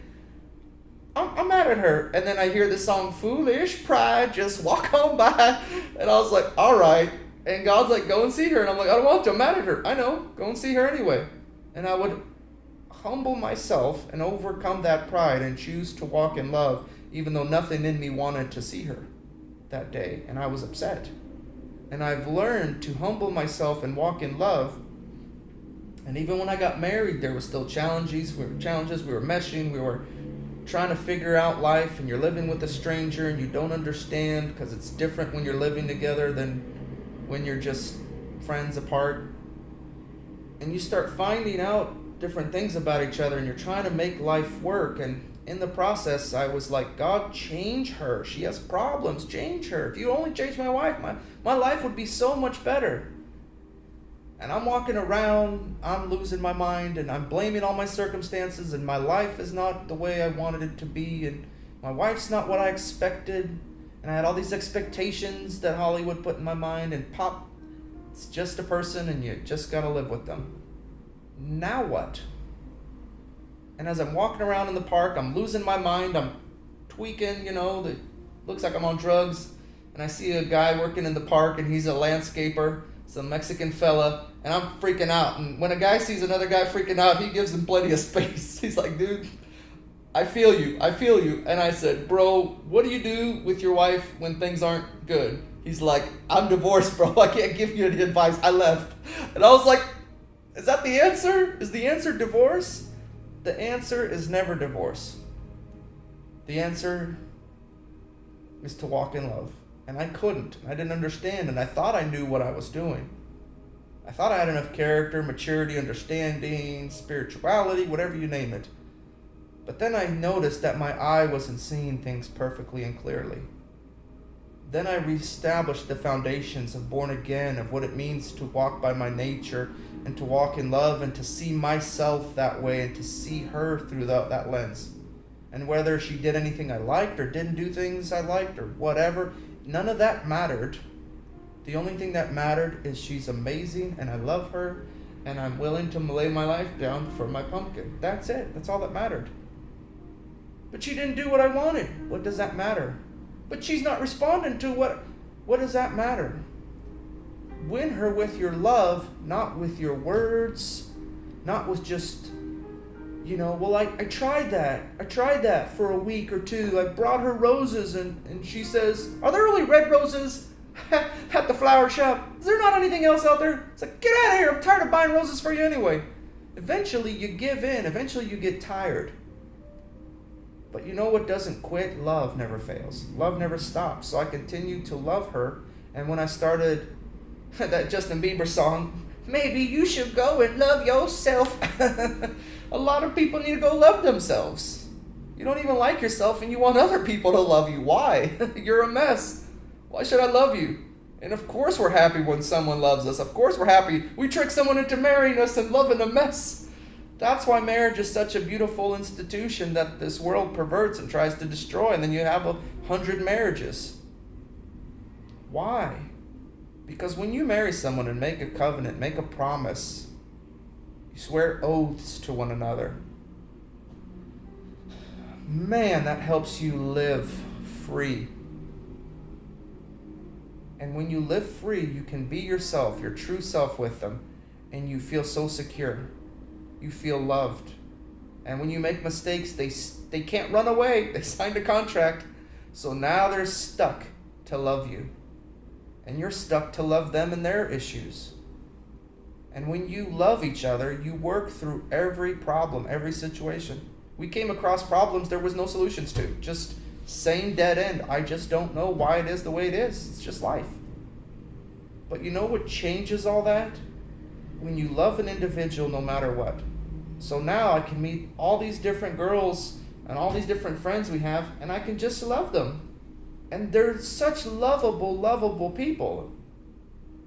I'm mad at her. And then I hear the song, Foolish Pride, just walk on by. And I was like, all right. And God's like, go and see her. And I'm like, I don't want to. I'm mad at her. I know. Go and see her anyway. And I would humble myself and overcome that pride and choose to walk in love, even though nothing in me wanted to see her that day. And I was upset. And I've learned to humble myself and walk in love. And even when I got married, there were still challenges. We were meshing. We were trying to figure out life, and you're living with a stranger and you don't understand because it's different when you're living together than when you're just friends apart. And you start finding out different things about each other and you're trying to make life work. And in the process, I was like, God, change her. She has problems. Change her. If you only change my wife, my life would be so much better. And I'm walking around, I'm losing my mind, and I'm blaming all my circumstances, and my life is not the way I wanted it to be, and my wife's not what I expected, and I had all these expectations that Hollywood put in my mind, and pop, it's just a person, and you just gotta live with them. Now what? And as I'm walking around in the park, I'm losing my mind, I'm tweaking, looks like I'm on drugs, and I see a guy working in the park, and he's a landscaper, some Mexican fella, and I'm freaking out. And when a guy sees another guy freaking out, he gives him plenty of space. He's like, dude, I feel you. And I said, bro, what do you do with your wife when things aren't good? He's like, I'm divorced, bro. I can't give you any advice. I left. And I was like, is that the answer? Is the answer divorce? The answer is never divorce. The answer is to walk in love. And I couldn't. I didn't understand, and I thought I knew what I was doing. I thought I had enough character, maturity, understanding, spirituality, whatever you name it. But then I noticed that my eye wasn't seeing things perfectly and clearly. Then I reestablished the foundations of born again, of what it means to walk by my nature and to walk in love and to see myself that way and to see her through that lens. And whether she did anything I liked or didn't do things I liked or whatever, none of that mattered. The only thing that mattered is she's amazing and I love her and I'm willing to lay my life down for my pumpkin. That's it. That's all that mattered. But she didn't do what I wanted. What does that matter? But she's not responding to what does that matter? Win her with your love, not with your words, not with just, well, I tried that. I tried that for a week or two. I brought her roses and she says, are there only red roses at the flower shop? Is there not anything else out there? It's like, get out of here. I'm tired of buying roses for you anyway. Eventually you give in. Eventually you get tired. But you know what doesn't quit? Love never fails. Love never stops. So I continued to love her. And when I started that Justin Bieber song, maybe you should go and love yourself. A lot of people need to go love themselves. You don't even like yourself and you want other people to love you. Why? You're a mess. Why should I love you? And of course we're happy when someone loves us. Of course we're happy. We trick someone into marrying us and loving a mess. That's why marriage is such a beautiful institution that this world perverts and tries to destroy. And then you have 100 marriages. Why? Because when you marry someone and make a covenant, make a promise, you swear oaths to one another. Man, that helps you live free. And when you live free, you can be yourself, your true self with them, and you feel so secure. You feel loved. And when you make mistakes, they can't run away. They signed a contract. So now they're stuck to love you. And you're stuck to love them and their issues. And when you love each other, you work through every problem, every situation. We came across problems there was no solutions to. Just same dead end. I just don't know why it is the way it is. It's just life. But you know what changes all that? When you love an individual no matter what. So now I can meet all these different girls and all these different friends we have, and I can just love them. And they're such lovable people.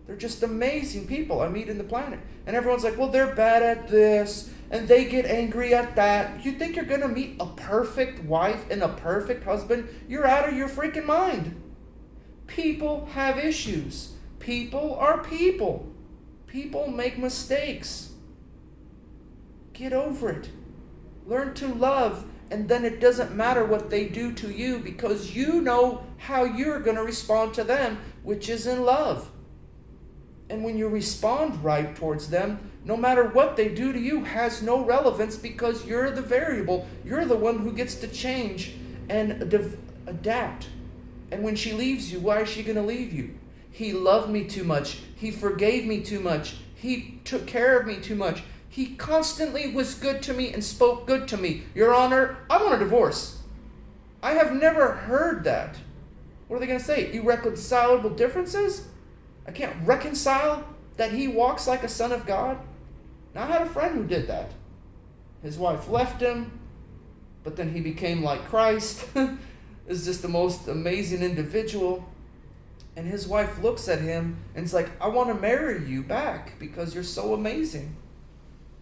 They're just amazing people I meet in the planet. And everyone's like, well, they're bad at this, and they get angry at that. You think you're going to meet a perfect wife and a perfect husband? You're out of your freaking mind. People have issues. People are people. People make mistakes. Get over it. Learn to love, and then it doesn't matter what they do to you because you know how you're going to respond to them, which is in love. And when you respond right towards them, no matter what they do to you has no relevance because you're the variable. You're the one who gets to change and adapt. And when she leaves you, why is she going to leave you? He loved me too much. He forgave me too much. He took care of me too much. He constantly was good to me and spoke good to me. Your Honor, I want a divorce. I have never heard that. What are they going to say? Irreconcilable differences? I can't reconcile that he walks like a son of God? Now, I had a friend who did that. His wife left him, but then he became like Christ. Is just the most amazing individual. And his wife looks at him and is like, I want to marry you back because you're so amazing.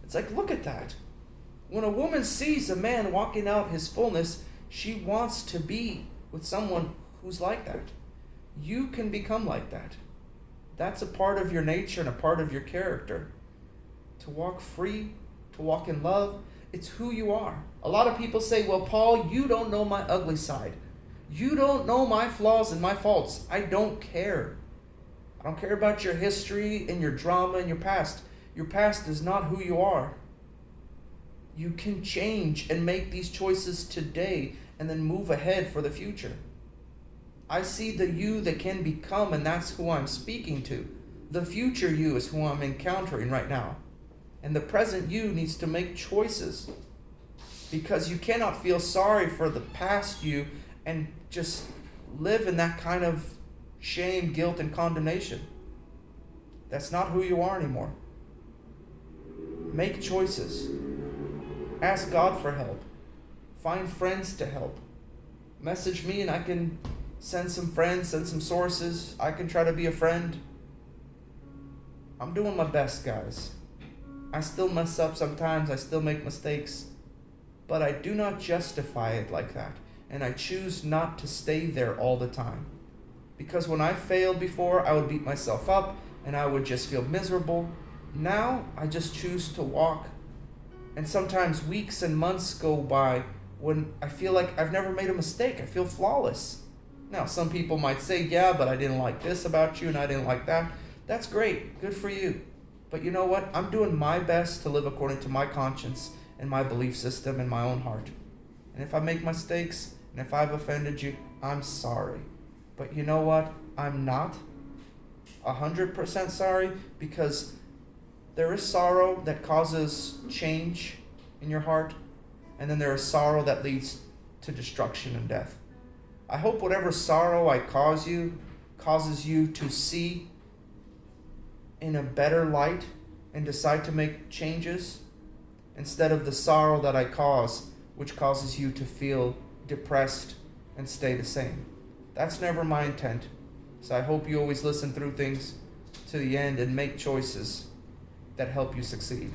It's like, look at that. When a woman sees a man walking out his fullness, she wants to be with someone who's like that. You can become like that. That's a part of your nature and a part of your character. To walk free, to walk in love, it's who you are. A lot of people say, well, Paul, you don't know my ugly side. You don't know my flaws and my faults. I don't care. I don't care about your history and your drama and your past. Your past is not who you are. You can change and make these choices today and then move ahead for the future. I see the you that can become, and that's who I'm speaking to. The future you is who I'm encountering right now. And the present you needs to make choices because you cannot feel sorry for the past you and just live in that kind of shame, guilt, and condemnation. That's not who you are anymore. Make choices. Ask God for help. Find friends to help. Message me and I can send some friends, send some sources. I can try to be a friend. I'm doing my best, guys. I still mess up sometimes. I still make mistakes. But I do not justify it like that. And I choose not to stay there all the time. Because when I failed before, I would beat myself up and I would just feel miserable. Now, I just choose to walk. And sometimes weeks and months go by when I feel like I've never made a mistake. I feel flawless. Now, some people might say, yeah, but I didn't like this about you and I didn't like that. That's great. Good for you. But you know what? I'm doing my best to live according to my conscience and my belief system and my own heart. And if I make mistakes and if I've offended you, I'm sorry. But you know what? I'm not 100% sorry, because there is sorrow that causes change in your heart, and then there is sorrow that leads to destruction and death. I hope whatever sorrow I cause you causes you to see in a better light and decide to make changes, instead of the sorrow that I cause, which causes you to feel depressed and stay the same. That's never my intent. So I hope you always listen through things to the end and make choices that help you succeed.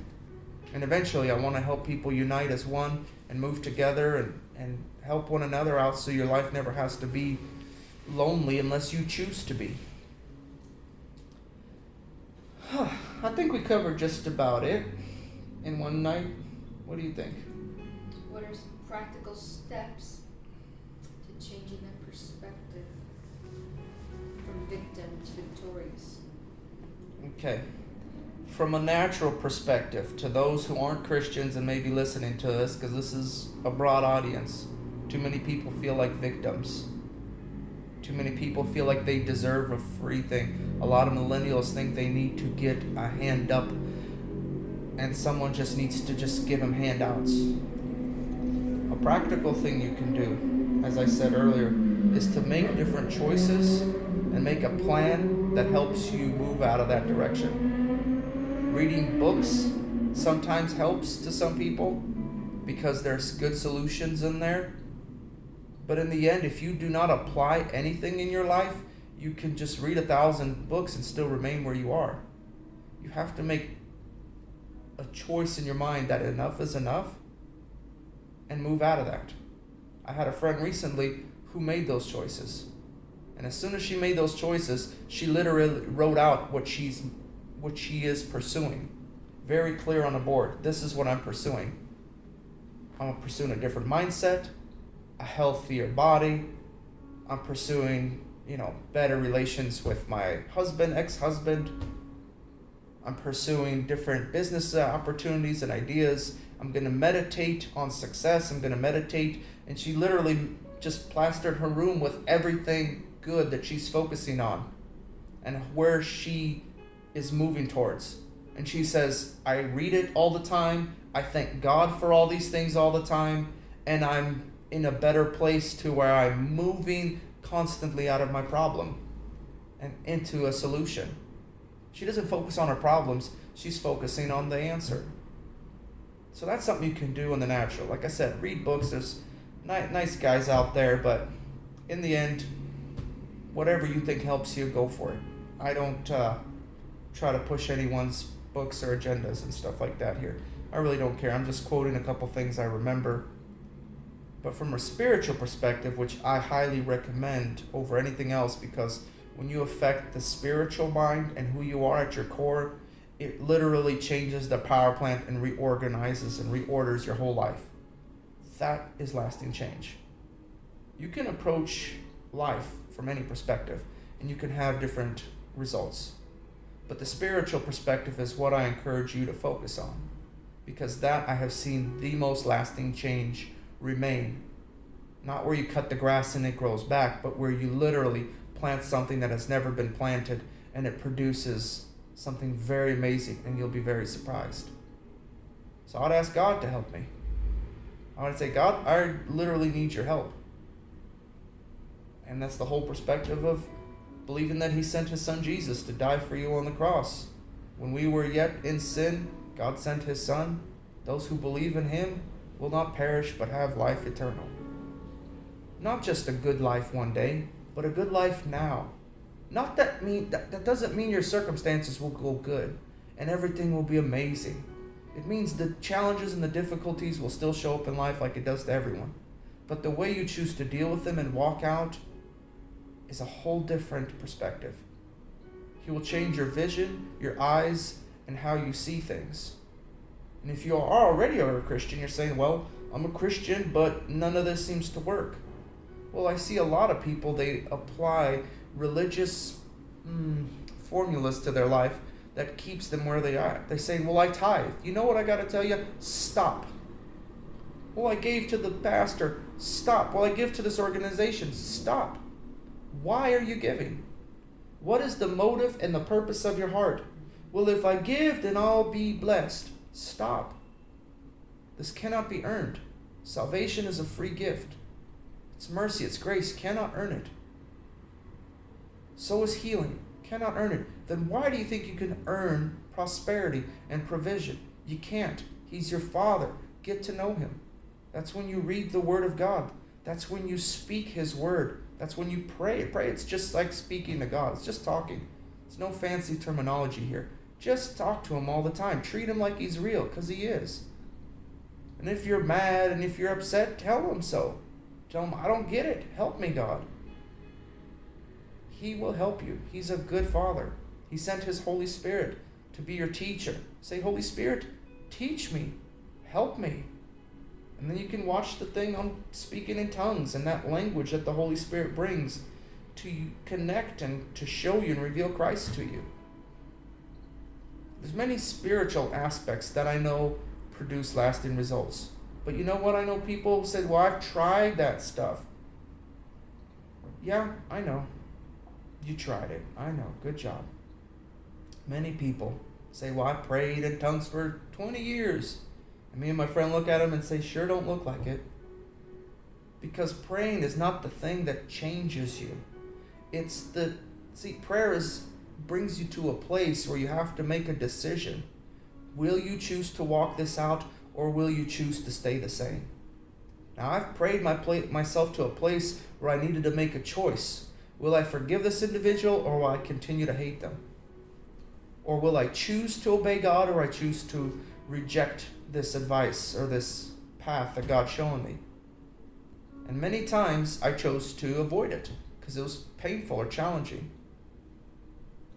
And eventually I want to help people unite as one and move together and help one another out, so your life never has to be lonely unless you choose to be. I think we covered just about it in one night. What do you think? What are some practical steps to changing that perspective from victim to victorious? Okay. From a natural perspective, to those who aren't Christians and may be listening to this, because this is a broad audience, too many people feel like victims. Too many people feel like they deserve a free thing. A lot of millennials think they need to get a hand up and someone just needs to just give them handouts. A practical thing you can do, as I said earlier, is to make different choices and make a plan that helps you move out of that direction. Reading books sometimes helps to some people because there's good solutions in there. But in the end, if you do not apply anything in your life, you can just read 1,000 books and still remain where you are. You have to make a choice in your mind that enough is enough and move out of that. I had a friend recently who made those choices. And as soon as she made those choices, she literally wrote out what she is pursuing. Very clear on the board. This is what I'm pursuing. I'm pursuing a different mindset, a healthier body. I'm pursuing, better relations with my husband, ex-husband. I'm pursuing different business opportunities and ideas. I'm going to meditate on success. I'm going to meditate. And she literally just plastered her room with everything good that she's focusing on and where she is moving towards. And she says, I read it all the time. I thank God for all these things all the time. And I'm in a better place to where I'm moving constantly out of my problem and into a solution. She doesn't focus on her problems. She's focusing on the answer. So that's something you can do in the natural. Like I said, read books. There's nice guys out there, but in the end, whatever you think helps you, go for it. I don't try to push anyone's books or agendas and stuff like that here. I really don't care. I'm just quoting a couple things I remember. But from a spiritual perspective, which I highly recommend over anything else, because when you affect the spiritual mind and who you are at your core, it literally changes the power plant and reorganizes and reorders your whole life. That is lasting change. You can approach life from any perspective, and you can have different results. But the spiritual perspective is what I encourage you to focus on, because that I have seen the most lasting change remain. Not where you cut the grass and it grows back, but where you literally plant something that has never been planted and it produces something very amazing, and you'll be very surprised. So I'd ask God to help me. I would say, God, I literally need your help. And that's the whole perspective of believing that he sent his son Jesus to die for you on the cross. When we were yet in sin, God sent his son. Those who believe in him will not perish but have life eternal. Not just a good life one day, but a good life now. Not that doesn't mean your circumstances will go good and everything will be amazing. It means the challenges and the difficulties will still show up in life like it does to everyone. But the way you choose to deal with them and walk out is a whole different perspective. He will change your vision, your eyes, and how you see things. And if you are already a Christian, you're saying, well, I'm a Christian, but none of this seems to work. Well, I see a lot of people, they apply religious formulas to their life that keeps them where they are. They say, well, I tithe. You know what I got to tell you? Stop. Well, I gave to the pastor. Stop. Well, I give to this organization. Stop. Why are you giving? What is the motive and the purpose of your heart? Well, if I give, then I'll be blessed. Stop. This cannot be earned. Salvation is a free gift. It's mercy, it's grace. Cannot earn it. So is healing. Cannot earn it. Then why do you think you can earn prosperity and provision? You can't. He's your Father. Get to know him. That's when you read the Word of God. That's when you speak his word. That's when you pray. Pray, it's just like speaking to God. It's just talking. There's no fancy terminology here. Just talk to him all the time. Treat him like he's real, because he is. And if you're mad and if you're upset, tell him so. Tell him, I don't get it. Help me, God. He will help you. He's a good Father. He sent his Holy Spirit to be your teacher. Say, Holy Spirit, teach me. Help me. And then you can watch the thing on speaking in tongues and that language that the Holy Spirit brings to connect and to show you and reveal Christ to you. There's many spiritual aspects that I know produce lasting results. But you know what? I know people said, well, I've tried that stuff. Yeah, I know. You tried it. I know. Good job. Many people say, well, I prayed in tongues for 20 years. And me and my friend look at him and say, sure don't look like it. Because praying is not the thing that changes you. Prayer brings you to a place where you have to make a decision. Will you choose to walk this out, or will you choose to stay the same? Now, I've prayed myself to a place where I needed to make a choice. Will I forgive this individual, or will I continue to hate them? Or will I choose to obey God, or I choose to reject this advice or this path that God's showing me? And many times I chose to avoid it because it was painful or challenging.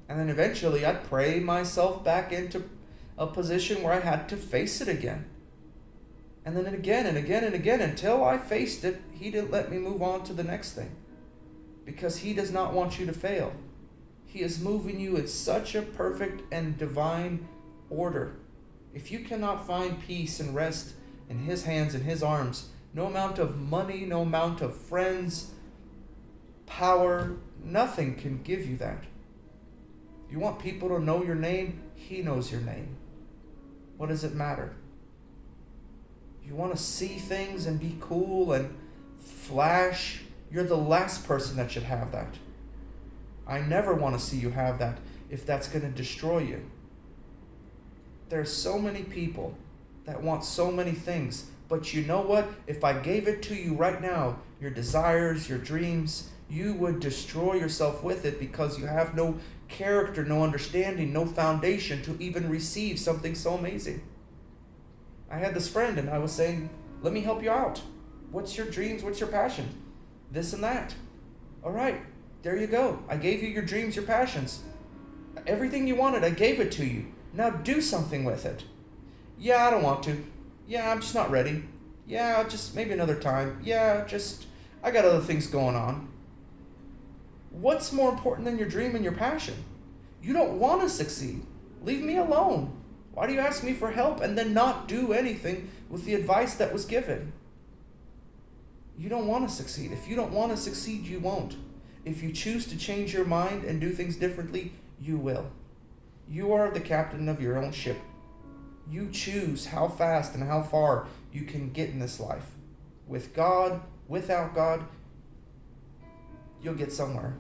And then eventually I'd pray myself back into a position where I had to face it again. And then again and again and again until I faced it. He didn't let me move on to the next thing, because he does not want you to fail. He is moving you in such a perfect and divine order. If you cannot find peace and rest in his hands and his arms, no amount of money, no amount of friends, power, nothing can give you that. You want people to know your name? He knows your name. What does it matter? You want to see things and be cool and flash? You're the last person that should have that. I never want to see you have that if that's going to destroy you. There's so many people that want so many things, but you know what? If I gave it to you right now, your desires, your dreams, you would destroy yourself with it, because you have no character, no understanding, no foundation to even receive something so amazing. I had this friend and I was saying, let me help you out. What's your dreams? What's your passion? This and that. All right, there you go. I gave you your dreams, your passions. Everything you wanted, I gave it to you. Now do something with it. Yeah, I don't want to. Yeah, I'm just not ready. Yeah, just maybe another time. Yeah, I got other things going on. What's more important than your dream and your passion? You don't want to succeed. Leave me alone. Why do you ask me for help and then not do anything with the advice that was given? You don't want to succeed. If you don't want to succeed, you won't. If you choose to change your mind and do things differently, you will. You are the captain of your own ship. You choose how fast and how far you can get in this life. With God, without God, you'll get somewhere.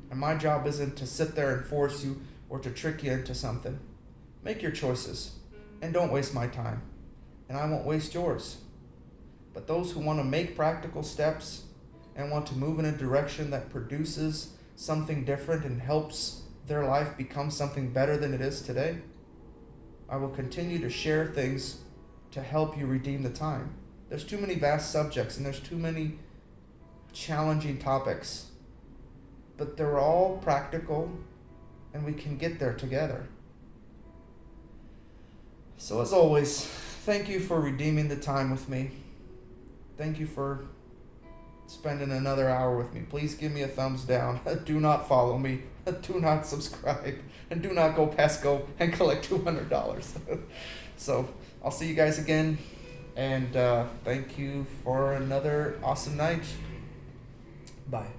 And my job isn't to sit there and force you or to trick you into something. Make your choices and don't waste my time. And I won't waste yours. But those who want to make practical steps and want to move in a direction that produces something different and helps their life become something better than it is today, I will continue to share things to help you redeem the time. There's too many vast subjects and there's too many challenging topics, but they're all practical and we can get there together. So as always, thank you for redeeming the time with me. Thank you for spending another hour with me. Please give me a thumbs down. Do not follow me. Do not subscribe. And do not go past go and collect $200. So I'll see you guys again. And thank you for another awesome night. Bye.